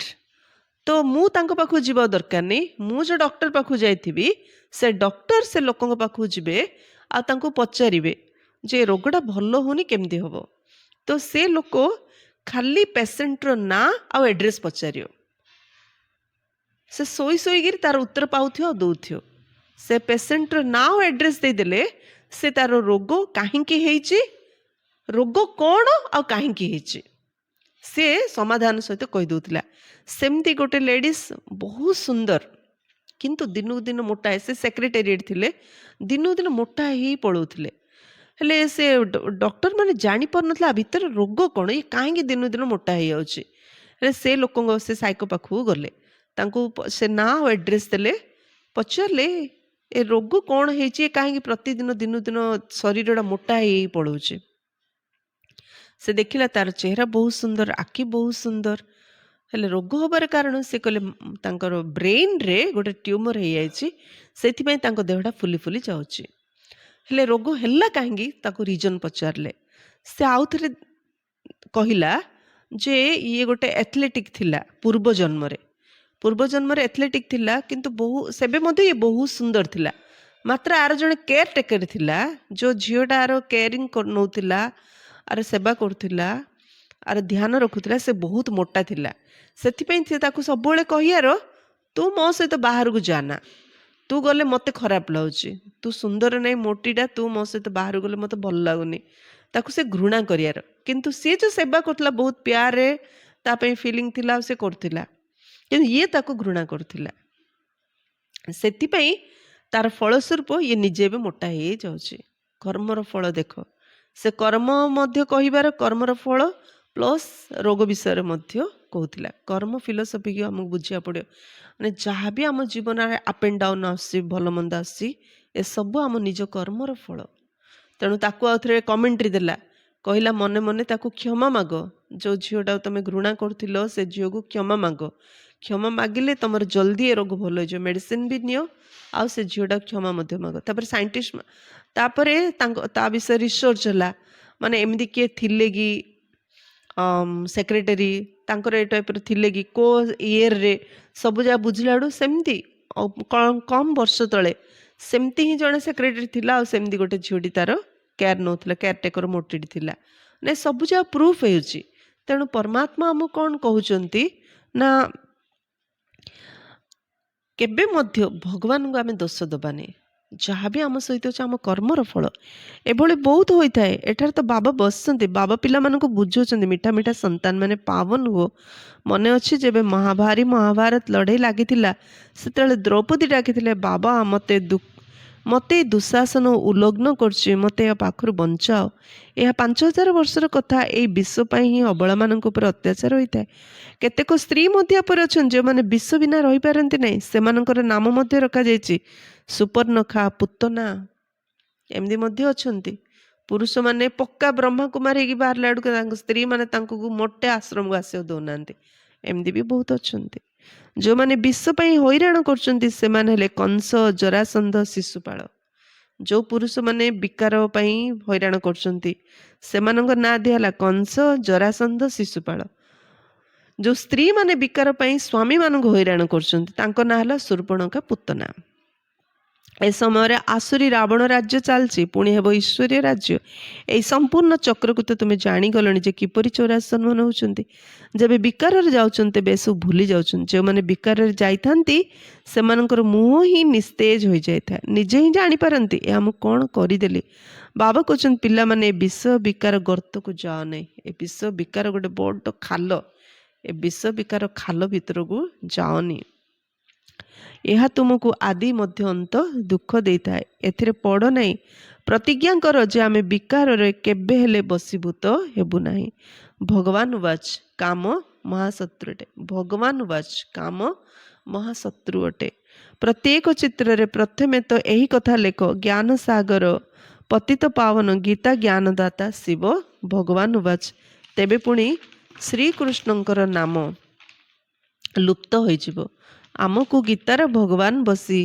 ତ ମୁଁ ତାଙ୍କ ପାଖକୁ ଯିବା ଦରକାର ନାହିଁ। ମୁଁ ଯେଉଁ ଡକ୍ଟର ପାଖକୁ ଯାଇଥିବି ସେ ଡକ୍ଟର ସେ ଲୋକଙ୍କ ପାଖକୁ ଯିବେ ଆଉ ତାଙ୍କୁ ପଚାରିବେ ଯେ ରୋଗଟା ଭଲ ହେଉନି କେମିତି ହେବ। ତ ସେ ଲୋକ ଖାଲି ପେସେଣ୍ଟର ନାଁ ଆଉ ଆଡ୍ରେସ୍ ପଚାରିବ। ସେ ଶୋଇକିରି ତାର ଉତ୍ତର ପାଉଥିବ ଆଉ ଦେଉଥିବ। ସେ ପେସେଣ୍ଟର ନାଁ ଆଉ ଆଡ୍ରେସ୍ ଦେଇଦେଲେ ସେ ତାର ରୋଗ କାହିଁକି ହେଇଛି, ରୋଗ କ'ଣ ଆଉ କାହିଁକି ହେଇଛି ସେ ସମାଧାନ ସହିତ କହିଦେଉଥିଲା। ସେମିତି ଗୋଟେ ଲେଡ଼ିସ୍ ବହୁତ ସୁନ୍ଦର, କିନ୍ତୁ ଦିନକୁ ଦିନ ମୋଟା, ସେ ସେକ୍ରେଟେରିଏଟ୍ ଥିଲେ, ଦିନକୁ ଦିନ ମୋଟା ହେଇ ପଳାଉଥିଲେ। ହେଲେ ସେ ଡକ୍ଟର ମାନେ ଜାଣିପାରୁନଥିଲା ଭିତରେ ରୋଗ କ'ଣ, ଇଏ କାହିଁକି ଦିନକୁ ଦିନ ମୋଟା ହେଇଯାଉଛି। ହେଲେ ସେ ଲୋକଙ୍କ ସେ ସାଇକୋ ପାଖକୁ ଗଲେ, ତାଙ୍କୁ ସେ ନାଁ ଆଉ ଆଡ୍ରେସ୍ ଦେଲେ, ପଚାରିଲେ ଏ ରୋଗ କ'ଣ ହେଇଛି, ଏ କାହିଁକି ପ୍ରତିଦିନ ଦିନକୁ ଦିନ ଶରୀରଟା ମୋଟା ହେଇ ପଳାଉଛି। ସେ ଦେଖିଲା ତାର ଚେହେରା ବହୁତ ସୁନ୍ଦର, ଆଖି ବହୁତ ସୁନ୍ଦର, ହେଲେ ରୋଗ ହେବାର କାରଣ ସେ କହିଲେ ତାଙ୍କର ବ୍ରେନ୍ରେ ଗୋଟେ ଟ୍ୟୁମର ହେଇଯାଇଛି, ସେଥିପାଇଁ ତାଙ୍କ ଦେହଟା ଫୁଲି ଫୁଲି ଯାଉଛି। ହେଲେ ରୋଗ ହେଲା କାହିଁକି ତାକୁ ରିଜନ୍ ପଚାରିଲେ। ସେ ଆଉ ଥରେ କହିଲା ଯେ ଇଏ ଗୋଟେ ଆଥଲେଟିକ୍ ଥିଲା ପୂର୍ବଜନ୍ମରେ ଆଥଲେଟିକ୍ ଥିଲା, କିନ୍ତୁ ସେବେ ମଧ୍ୟ ଇଏ ବହୁତ ସୁନ୍ଦର ଥିଲା। ମାତ୍ର ଆର ଜଣେ କେୟାର ଟେକର ଥିଲା, ଯେଉଁ ଝିଅଟା ଆର କେୟାରିଂ ନେଉଥିଲା, ଆର ସେବା କରୁଥିଲା, ଆର ଧ୍ୟାନ ରଖୁଥିଲା, ସେ ବହୁତ ମୋଟା ଥିଲା। ସେଥିପାଇଁ ସେ ତାକୁ ସବୁବେଳେ କହିବାର ତୁ ମୋ ସହିତ ବାହାରକୁ ଯାନା, ତୁ ଗଲେ ମୋତେ ଖରାପ ଲାଗୁଛି, ତୁ ସୁନ୍ଦର ନାହିଁ, ମୋଟିଟା, ତୁ ମୋ ସହିତ ବାହାରକୁ ଗଲେ ମୋତେ ଭଲ ଲାଗୁନି। ତାକୁ ସେ ଘୃଣା କରିବାର। କିନ୍ତୁ ସିଏ ଯେଉଁ ସେବା କରୁଥିଲା ବହୁତ ପ୍ୟାରରେ, ତା ପାଇଁ ଫିଲିଂ ଥିଲା ଆଉ ସେ କରୁଥିଲା, କିନ୍ତୁ ଇଏ ତାକୁ ଘୃଣା କରୁଥିଲା। ସେଥିପାଇଁ ତାର ଫଳସ୍ୱରୂପ ଇଏ ନିଜେ ଏବେ ମୋଟା ହେଇଯାଉଛି। କର୍ମର ଫଳ ଦେଖ। ସେ କର୍ମ ମଧ୍ୟ କହିବାର, କର୍ମର ଫଳ ପ୍ଲସ୍ ରୋଗ ବିଷୟରେ ମଧ୍ୟ କହୁଥିଲା। କର୍ମ ଫିଲୋସଫିକୁ ଆମକୁ ବୁଝିବାକୁ ପଡ଼ିବ। ମାନେ ଯାହା ବି ଆମ ଜୀବନରେ ଆପ୍ ଆଣ୍ଡ ଡାଉନ୍ ଆସୁଛି, ଭଲ ମନ୍ଦ ଆସୁଛି, ଏସବୁ ଆମ ନିଜ କର୍ମର ଫଳ। ତେଣୁ ତାକୁ ଆଉ ଥରେ କମେଣ୍ଟ୍ରି ଦେଲା, କହିଲା ମନେ ମନେ ତାକୁ କ୍ଷମା ମାଗ। ଯେଉଁ ଝିଅଟାକୁ ତମେ ଘୃଣା କରୁଥିଲ ସେ ଝିଅକୁ କ୍ଷମା ମାଗ। କ୍ଷମା ମାଗିଲେ ତମର ଜଲ୍ଦି ଏ ରୋଗ ଭଲ ହେଇଯିବ। ମେଡ଼ିସିନ ବି ନିଅ ଆଉ ସେ ଝିଅଟାକୁ କ୍ଷମା ମଧ୍ୟ ମାଗ। ତାପରେ ସାଇଣ୍ଟିଷ୍ଟ, ତାପରେ ତା ବିଷୟରେ ରିସର୍ଚ୍ଚ ହେଲା, ମାନେ ଏମିତି କିଏ ଥିଲେ କି ସେକ୍ରେଟେରୀ ତାଙ୍କର ଏ ଟାଇପ୍ର ଥିଲେ କି କେଉଁ ଇୟର୍ରେ ସବୁ ଯାହା ବୁଝିଲା ବେଳୁ ସେମିତି କମ୍ ବର୍ଷ ତଳେ ସେମିତି ହିଁ ଜଣେ ସେକ୍ରେଟାରୀ ଥିଲା, ଆଉ ସେମିତି ଗୋଟେ ଝିଅଟି ତାର କେୟାର ନେଉଥିଲା, କେୟାର ଟେକର ମୋଟିଟି ଥିଲା। ନାଇଁ ସବୁ ଯାହା ପ୍ରୁଫ୍ ହେଉଛି। ତେଣୁ ପରମାତ୍ମା ଆମକୁ କ'ଣ କହୁଛନ୍ତି ନା କେବେ ମଧ୍ୟ ଭଗବାନଙ୍କୁ ଆମେ ଦୋଷ ଦେବାନି। ଯାହା ବି ଆମ ସହିତ ଅଛି ଆମ କର୍ମର ଫଳ। ଏଭଳି ବହୁତ ହୋଇଥାଏ। ଏଠାରେ ତ ବାବା ବସିଛନ୍ତି, ବାବା ପିଲାମାନଙ୍କୁ ବୁଝାଉଛନ୍ତି, ମିଠା ମିଠା ସନ୍ତାନ ମାନେ ପାବନ ହୁଅ। ମନେ ଅଛି ଯେବେ ମହାଭାରତ ଲଢ଼େଇ ଲାଗିଥିଲା, ସେତେବେଳେ ଦ୍ରୌପଦୀ ଡାକିଥିଲେ, ବାବା ମୋତେ ଏ ଦୁଃଶାସନ ଉଲ୍ଲଗ୍ନ କରୁଛି, ମୋତେ ଏହା ପାଖରୁ ବଞ୍ଚାଅ। ଏହା 5000 ବର୍ଷର କଥା। ଏଇ ବିଶ୍ୱ ପାଇଁ ହିଁ ଅବଳାମାନଙ୍କ ଉପରେ ଅତ୍ୟାଚାର ହୋଇଥାଏ। କେତେକ ସ୍ତ୍ରୀ ମଧ୍ୟ ଏପରି ଅଛନ୍ତି ଯେଉଁମାନେ ବିଷ ବିନା ରହିପାରନ୍ତି ନାହିଁ। ସେମାନଙ୍କର ନାମ ମଧ୍ୟ ରଖାଯାଇଛି ସୁପର୍ଣ୍ଣଖା, ପୁତନା, ଏମିତି ମଧ୍ୟ ଅଛନ୍ତି। ପୁରୁଷମାନେ ପକ୍କା ବ୍ରହ୍ମାକୁମାରୀ ହେଇକି ବାହାରିଲା ବେଳକୁ ତାଙ୍କ ସ୍ତ୍ରୀମାନେ ତାଙ୍କୁ ମୋଟେ ଆଶ୍ରମକୁ ଆସିବାକୁ ଦେଉନାହାନ୍ତି। ଏମିତି ବି ବହୁତ ଅଛନ୍ତି। ଯେଉଁମାନେ ବିଷ ପାଇଁ ହଇରାଣ କରୁଛନ୍ତି ସେମାନେ ହେଲେ କଂସ, ଜରାସନ୍ଧ, ଶିଶୁପାଳ। ଯେଉଁ ପୁରୁଷମାନେ ବିକାର ପାଇଁ ହଇରାଣ କରୁଛନ୍ତି ସେମାନଙ୍କ ନାଁ ଦିଆହେଲା କଂସ, ଜରାସନ୍ଧ, ଶିଶୁପାଳ। ଯେଉଁ ସ୍ତ୍ରୀମାନେ ବିକାର ପାଇଁ ସ୍ୱାମୀମାନଙ୍କୁ ହଇରାଣ କରୁଛନ୍ତି ତାଙ୍କ ନାଁ ହେଲା ଶୂର୍ପଣଖା, ପୁତନା। ଏ ସମୟରେ ଆସୁରୀ ରାବଣ ରାଜ୍ୟ ଚାଲିଛି, ପୁଣି ହେବ ଈଶ୍ୱରୀୟ ରାଜ୍ୟ। ଏହି ସମ୍ପୂର୍ଣ୍ଣ ଚକ୍ରକୁ ତ ତୁମେ ଜାଣିଗଲଣି ଯେ କିପରି ଚୌରାସନ ହେଉଛନ୍ତି। ଯେବେ ବିକାରରେ ଯାଉଛନ୍ତି ତେବେ ଏସବୁ ଭୁଲି ଯାଉଛନ୍ତି। ଯେଉଁମାନେ ବିକାରରେ ଯାଇଥାନ୍ତି ସେମାନଙ୍କର ମୁହଁ ହିଁ ନିସ୍ତେଜ ହୋଇଯାଇଥାଏ, ନିଜେ ହିଁ ଜାଣିପାରନ୍ତି ଏହା ମୁଁ କ'ଣ କରିଦେଲି। ବାବା କହୁଛନ୍ତି ପିଲାମାନେ ଏ ବିଷ ବିକାର ଗର୍ତ୍ତକୁ ଯାଅ ନାହିଁ। ଏ ବିଷ ବିକାର ଗୋଟେ ବଡ଼ ଖାଲ, ଏ ବିଷ ବିକାର ଖାଲ ଭିତରକୁ ଯାଅନି। ଏହା ତୁମକୁ ଆଦି ମଧ୍ୟ ଅନ୍ତ ଦୁଃଖ ଦେଇଥାଏ। ଏଥିରେ ପଡ଼ ନାହିଁ। ପ୍ରତିଜ୍ଞା କର ଯେ ଆମେ ବିକାରରେ କେବେ ହେଲେ ବଶୀଭୂତ ହେବୁ ନାହିଁ। ଭଗବାନ ଉବାଚ କାମ ମହାଶତ୍ରୁ ଅଟେ। ଭଗବାନ ଉବାଚ କାମ ମହାଶତ୍ରୁ ଅଟେ। ପ୍ରତ୍ୟେକ ଚିତ୍ରରେ ପ୍ରଥମେ ତ ଏହି କଥା ଲେଖ, ଜ୍ଞାନ ସାଗର ପତିତ ପାବନ ଗୀତା ଜ୍ଞାନଦାତା ଶିବ ଭଗବାନ ଉବାଚ। ତେବେ ପୁଣି ଶ୍ରୀକୃଷ୍ଣଙ୍କର ନାମ ଲୁପ୍ତ ହୋଇଯିବ। ଆମକୁ ଗୀତାର ଭଗବାନ ବସି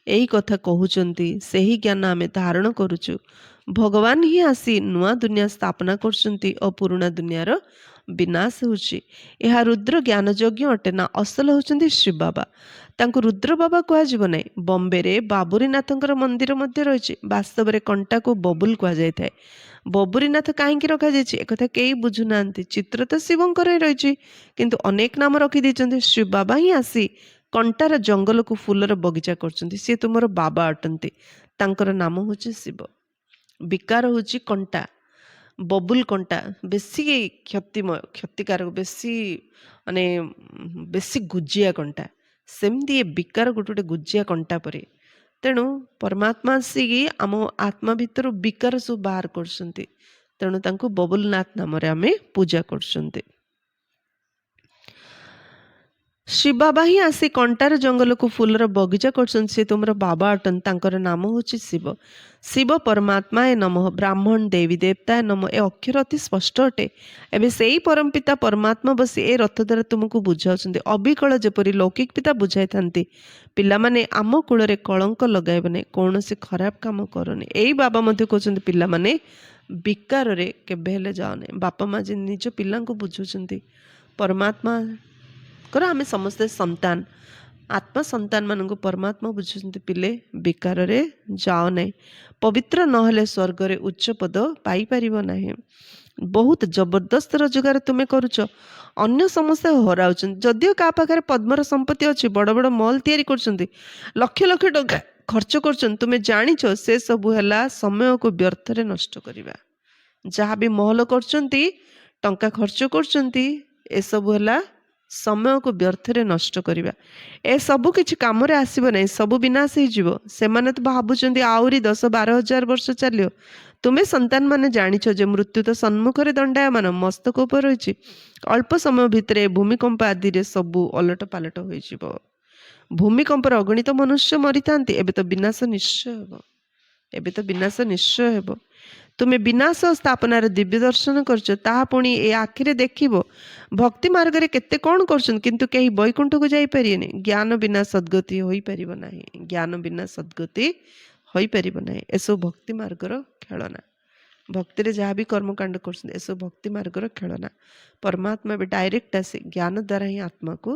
ଏହି କଥା କହୁଛନ୍ତି, ସେହି ଜ୍ଞାନ ଆମେ ଧାରଣ କରୁଛୁ। ଭଗବାନ ହିଁ ଆସି ନୂଆ ଦୁନିଆ ସ୍ଥାପନା କରୁଛନ୍ତି ଓ ପୁରୁଣା ଦୁନିଆର ବିନାଶ ହେଉଛି। ଏହା ରୁଦ୍ର ଜ୍ଞାନ ଯଜ୍ଞ ଅଟେ ନା ଅସଲ ହେଉଛନ୍ତି ଶିବ ବାବା। ତାଙ୍କୁ ରୁଦ୍ର ବାବା କୁହାଯିବ ନାହିଁ। ବମ୍ବେରେ ବାବୁରୀନାଥଙ୍କର ମନ୍ଦିର ମଧ୍ୟ ରହିଛି। ବାସ୍ତବରେ କଣ୍ଟାକୁ ବବୁଲ କୁହାଯାଇଥାଏ। ବବୁରୀନାଥ କାହିଁକି ରଖାଯାଇଛି ଏକଥା କେହି ବୁଝୁନାହାନ୍ତି। ଚିତ୍ର ତ ଶିବଙ୍କର ହିଁ ରହିଛି, କିନ୍ତୁ ଅନେକ ନାମ ରଖିଦେଇଛନ୍ତି। ଶିବ ବାବା ହିଁ ଆସି କଣ୍ଟାର ଜଙ୍ଗଲକୁ ଫୁଲର ବଗିଚା କରୁଛନ୍ତି। ସିଏ ତୁମର ବାବା ଅଟନ୍ତି। ତାଙ୍କର ନାମ ହେଉଛି ଶିବ। ବିକାର ହେଉଛି କଣ୍ଟା, ବବୁଲ କଣ୍ଟା ବେଶୀ କ୍ଷତିକାରକ, ବେଶୀ ଗୁଜିଆ କଣ୍ଟା। ସେମିତି ଏ ବିକାର ଗୋଟେ ଗୁଜିଆ କଣ୍ଟା ପରି। ତେଣୁ ପରମାତ୍ମା ଆସିକି ଆମ ଆତ୍ମା ଭିତରୁ ବିକାର ସବୁ ବାହାର କରୁଛନ୍ତି। ତେଣୁ ତାଙ୍କୁ ବବୁଲନାଥ ନାମରେ ଆମେ ପୂଜା କରୁଛନ୍ତି। ଶିବ ବାବା ହିଁ ଆସି କଣ୍ଟାର ଜଙ୍ଗଲକୁ ଫୁଲର ବଗିଚା କରୁଛନ୍ତି। ସେ ତୁମର ବାବା ଅଟନ୍ତି। ତାଙ୍କର ନାମ ହେଉଛି ଶିବ। ଶିବ ପରମାତ୍ମା ଏ ନମଃ, ବ୍ରାହ୍ମଣ ଦେବୀ ଦେବତା ଏ ନମଃ। ଏ ଅକ୍ଷର ଅତି ସ୍ପଷ୍ଟ ଅଟେ। ଏବେ ସେଇ ପରମପିତା ପରମାତ୍ମା ବସି ଏ ରଥ ଦ୍ୱାରା ତୁମକୁ ବୁଝାଉଛନ୍ତି। ଅବିକଳ ଯେପରି ଲୌକିକ ପିତା ବୁଝାଇଥାନ୍ତି, ପିଲାମାନେ ଆମ କୂଳରେ କଳଙ୍କ ଲଗାଇବ ନାହିଁ, କୌଣସି ଖରାପ କାମ କରନି। ଏଇ ବାବା ମଧ୍ୟ କହୁଛନ୍ତି ପିଲାମାନେ ବିକାରରେ କେବେ ହେଲେ ଯାଅନି। ବାପା ମା ଯେ ନିଜ ପିଲାଙ୍କୁ ବୁଝୁଛନ୍ତି, ପରମାତ୍ମା ଆମେ ସମସ୍ତେ ସନ୍ତାନ, ଆତ୍ମା ସନ୍ତାନ ମାନଙ୍କୁ ପରମାତ୍ମା ବୁଝୁଛନ୍ତି, ପିଲେ ବିକାରରେ ଯାଅ ନାହିଁ। ପବିତ୍ର ନହେଲେ ସ୍ୱର୍ଗରେ ଉଚ୍ଚ ପଦ ପାଇପାରିବ ନାହିଁ। ବହୁତ ଜବରଦସ୍ତ ରୋଜଗାର ତୁମେ କରୁଛ, ଅନ୍ୟ ସମସ୍ତେ ହରାଉଛନ୍ତି। ଯଦିଓ କାହା ପାଖରେ ପଦ୍ମର ସମ୍ପତ୍ତି ଅଛି, ବଡ଼ ବଡ଼ ମଲ୍ ତିଆରି କରୁଛନ୍ତି, ଲକ୍ଷ ଲକ୍ଷ ଟଙ୍କା ଖର୍ଚ୍ଚ କରୁଛନ୍ତି, ତୁମେ ଜାଣିଛ ସେ ସବୁ ହେଲା ସମୟକୁ ବ୍ୟର୍ଥରେ ନଷ୍ଟ କରିବା। ଯାହା ବି ମହଲ କରୁଛନ୍ତି, ଟଙ୍କା ଖର୍ଚ୍ଚ କରୁଛନ୍ତି, ଏସବୁ ହେଲା ସମୟକୁ ବ୍ୟର୍ଥରେ ନଷ୍ଟ କରିବା। ଏସବୁ କିଛି କାମରେ ଆସିବ ନାହିଁ, ସବୁ ବିନାଶ ହେଇଯିବ। ସେମାନେ ତ ଭାବୁଛନ୍ତି ଆହୁରି 10-12 ହଜାର ବର୍ଷ ଚାଲିବ। ତୁମେ ସନ୍ତାନ ମାନେ ଜାଣିଛ ଯେ ମୃତ୍ୟୁ ତ ସମ୍ମୁଖରେ ଦଣ୍ଡାୟମାନ, ମସ୍ତକ ଉପରେ ରହିଛି। ଅଳ୍ପ ସମୟ ଭିତରେ ଭୂମିକମ୍ପ ଆଦିରେ ସବୁ ଓଲଟ ପାଲଟ ହୋଇଯିବ। ଭୂମିକମ୍ପରେ ଅଗଣିତ ମନୁଷ୍ୟ ମରିଥାନ୍ତି। ଏବେ ତ ବିନାଶ ନିଶ୍ଚୟ ହେବ। ତୁମେ ବିନାଶ ସ୍ଥାପନାର ଦିବ୍ୟ ଦର୍ଶନ କରୁଛ, ତାହା ପୁଣି ଏ ଆଖିରେ ଦେଖିବ। ଭକ୍ତି ମାର୍ଗରେ କେତେ କ'ଣ କରୁଛନ୍ତି, କିନ୍ତୁ କେହି ବୈକୁଣ୍ଠକୁ ଯାଇପାରିବେନି। ଜ୍ଞାନ ବିନା ସଦ୍ଗତି ହୋଇପାରିବ ନାହିଁ। ଏସବୁ ଭକ୍ତି ମାର୍ଗର ଖେଳନା। ଭକ୍ତିରେ ଯାହା ବି କର୍ମକାଣ୍ଡ କରୁଛନ୍ତି ଏସବୁ ଭକ୍ତି ମାର୍ଗର ଖେଳନା। ପରମାତ୍ମା ଏବେ ଡାଇରେକ୍ଟ ଆସି ଜ୍ଞାନ ଦ୍ୱାରା ହିଁ ଆତ୍ମାକୁ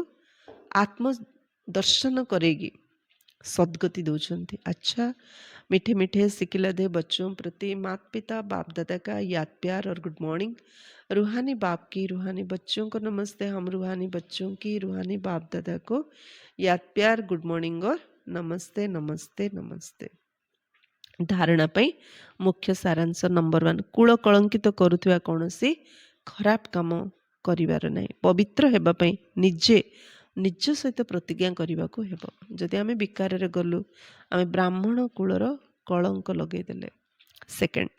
आत्म दर्शन करेगी सद्गति दौरान। अच्छा, मीठे मीठे सिकिलधे बच्चों प्रति माता पिता बाप दादा का याद प्यार और गुड मॉर्निंग। रूहानी बाप की रूहानी बच्चों को नमस्ते। हम रूहानी बच्चों की रूहानी बाप दादा को याद प्यार गुड मॉर्निंग और नमस्ते नमस्ते नमस्ते। धारणा पई मुख्य सारांश नंबर 1, कूल कलंकित करुवा कौन सी खराब काम करिवार नहीं। पवित्र हेबा पई निजे निज सहित प्रतिज्ञा करने को हेब। जदि आम विकार गलु आम ब्राह्मण कूलर कलंक लगेदेले। सेकेंड,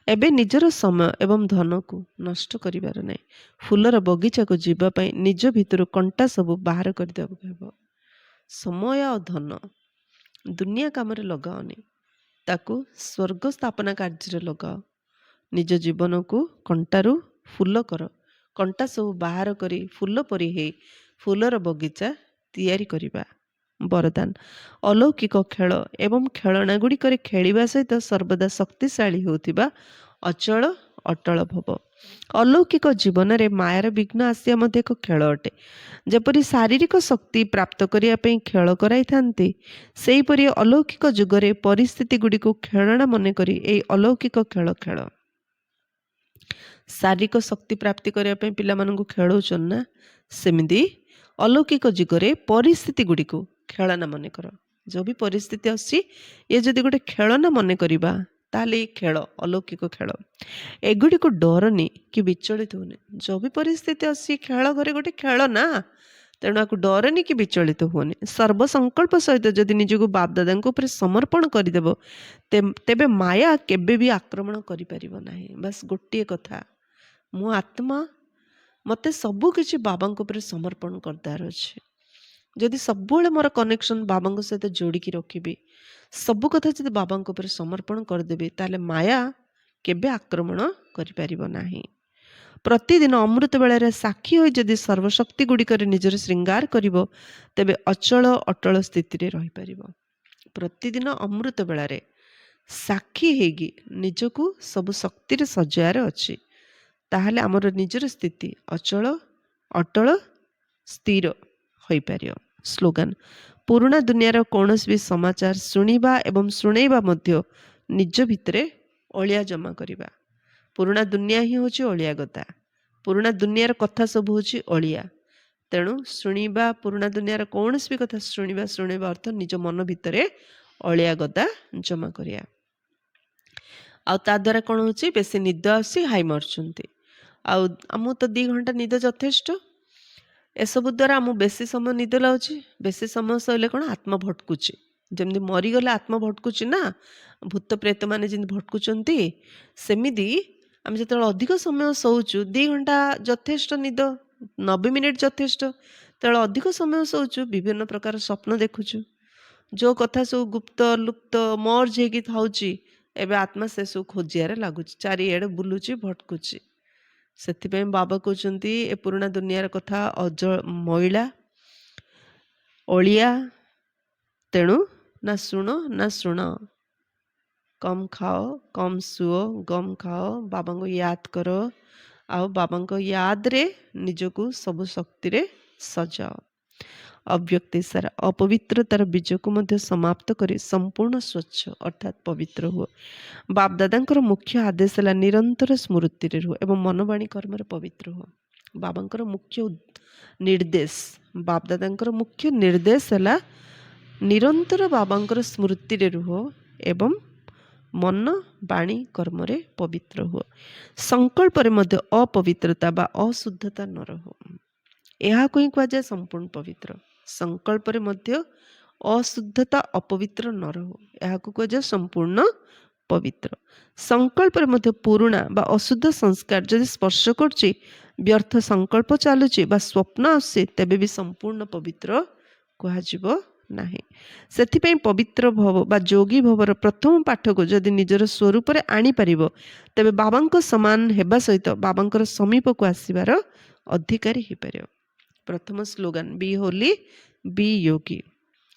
एबे निजर समय एवं धन को नष्ट करिवार नहीं। फूलर बगीचा को जीवाई निज भितर कंटा सबू बाहर करदे। समय और धन दुनिया काम लगाओनी, ताकू स्वर्ग स्थापना कार्य लगाओ। निज जीवन को कंटारू फूल कर, कंटा सब बाहर करी फूल परी है फूलर बगीचा तैयारी करिबा। वरदान, अलौकिक खेल एवं खेलना गुड़िक खेलिबा सहित सर्वदा शक्तिशाली होतिबा अचल अटल भव। अलौकिक जीवन रे मायार विघ्न आसिया मध्य एक खेल अटे। जेपरि शारीरिक शक्ति प्राप्त करिया पई खेल कराई थांती, सेहीपरि अलौकिक जुगरे परिस्थिति गुड़िक खेलना मन करी एई अलौकिक खेल खेल। शारीरिक शक्ति प्राप्ति करिया पई पिला मानकु खेलौछन ना, सेमिदी अलौकिक जुगरे परिस्थिति गुड़ी को खेलना मन कर। जो भी परिस्थिति आसी ये जदि गोटे खेलना मन करिबा ताले खेल अलौकिक खेल। एगुड़ी को डरनी कि विचलित होने। जो भी परिस्थिति आसी खेल घरे गोटे खेल ना, तेणु आपको डरनी कि विचलित होने। सर्वसंकल्प सहित जदि निजको बाप दादा ऊपर समर्पण करदेव तेबे माया केबे भी आक्रमण करि परिबो नाही। बस गोटे कथा, मु आत्मा मते सबू किछि बाबा ऊपर समर्पण करदार अच्छे। जदि सब मोर कनेक्शन बाबा सहित जोड़िकी रखी, सबू कथा जब बाबा ऊपर समर्पण करदेवी ताले माया केबे आक्रमण करिपारिबो नाही। प्रतिदिन अमृत बेलार साक्षी हो जदि सर्वशक्ति गुड़िक निजर श्रृंगार करिबो तेबे अचल अटल स्थिति रे रहि परिबो। प्रतिदिन अमृत बेलार साक्षी हेगी निजको सब शक्ति रे सजायार अछि, ताहले आमर निजर स्थिति अचल अटल स्थिर होई पारियो। स्लोगन, पुराना दुनियार कौनसी भी समाचार शुणिबा एवं शुणैबा मध्य निज भितरे अलिया जमा करिबा। पुराना दुनिया ही होची अलिया गदा। पुराना दुनियार कथा सब होची अलिया, तेणु शुणिबा पुराना दुनियार कौनसी भी कथा शुणिबा शुणैबा अर्थ निज मन भितरे अलिया गदा जमा करिया। आ ता द्वारा कौन होची बेसी निद आसी हाई मारचुंती। आमु तो 2 घंटा निद यथेष्ट। एसबू द्वारा आम बेसी समय निद लाउची। बेसी समय सैले कौन आत्मा भटकुची। जमी मरीगले आत्मा भटकुची ना, भूत प्रेत मैंने जमी भटकुचंती, सेमिदी आम जो अधिक समय शोचु 2 घंटा यथेष्ट निद, 90 मिनिट यथेष्ट। तेल अधिक समय शोचु, विभिन्न प्रकार स्वप्न देखुचु, जो कथा सब गुप्त लुप्त मर्ज होगी थाउची, एबे आत्मा से सब खोजियार लगुच, चारिआडे बुलुची भटकुची। सेथिपे बाबा कहते ए पुराना दुनियार कथा अज मैला अलिया, तेणु ना शुण ना शुण, कम खाओ कम सुओ, गम खाओ, बाबा को याद करो, आओ बाबा को याद रे निजको सब शक्ति रे सजाओ। अव्यक्ति सारा अपवित्रतार बीज को मध्य समाप्त करी संपूर्ण स्वच्छ अर्थात पवित्र हुआ। बाप दादा मुख्य आदेश है निरंतर स्मृति रे रुह एवं मनवाणी कर्म पवित्र हुआ। बाबा मुख्य निर्देश, बाप दादा मुख्य निर्देश है निरंतर बाबा स्मृति रे रुह एवं मन वाणी कर्म रे पवित्र हुआ। संकल्प रे मध्य अपवित्रता बा अशुद्धता न रहो, यह को ही कह जाए संपूर्ण पवित्र। संकल्प रे मध्य अशुद्धता अपवित्र न रहो, यह को कह जाए संपूर्ण पवित्र। संकल्प रे मध्य पुराणा बा अशुद्ध संस्कार जदि स्पर्श करछि, व्यर्थ संकल्प चलुछि बा स्वप्न आसे, तेबे भी संपूर्ण पवित्र कह नाही। सेथिपई पवित्र भव बा जोगी भवर प्रथम पाठ को जदि निजर स्वरूप रे आनी परिबो, तेबे बाबांको समान हेबा सहित बाबांकर समीप को आसीबार अधिकारी ही परियो। प्रथम स्लोगन, बी होली बी योगी।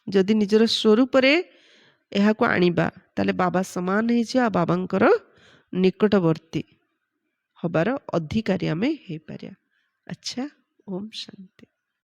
जदि निजर स्वरूप रे एहा को आनिबा ताले बाबा समान हे जे बाबांकर ନିକଟବର୍ତ୍ତୀ ହବାର ଅଧିକାରୀ ଆମେ ହେଇପାରିବା। ଆଚ୍ଛା, ଓମ୍ ଶାନ୍ତି।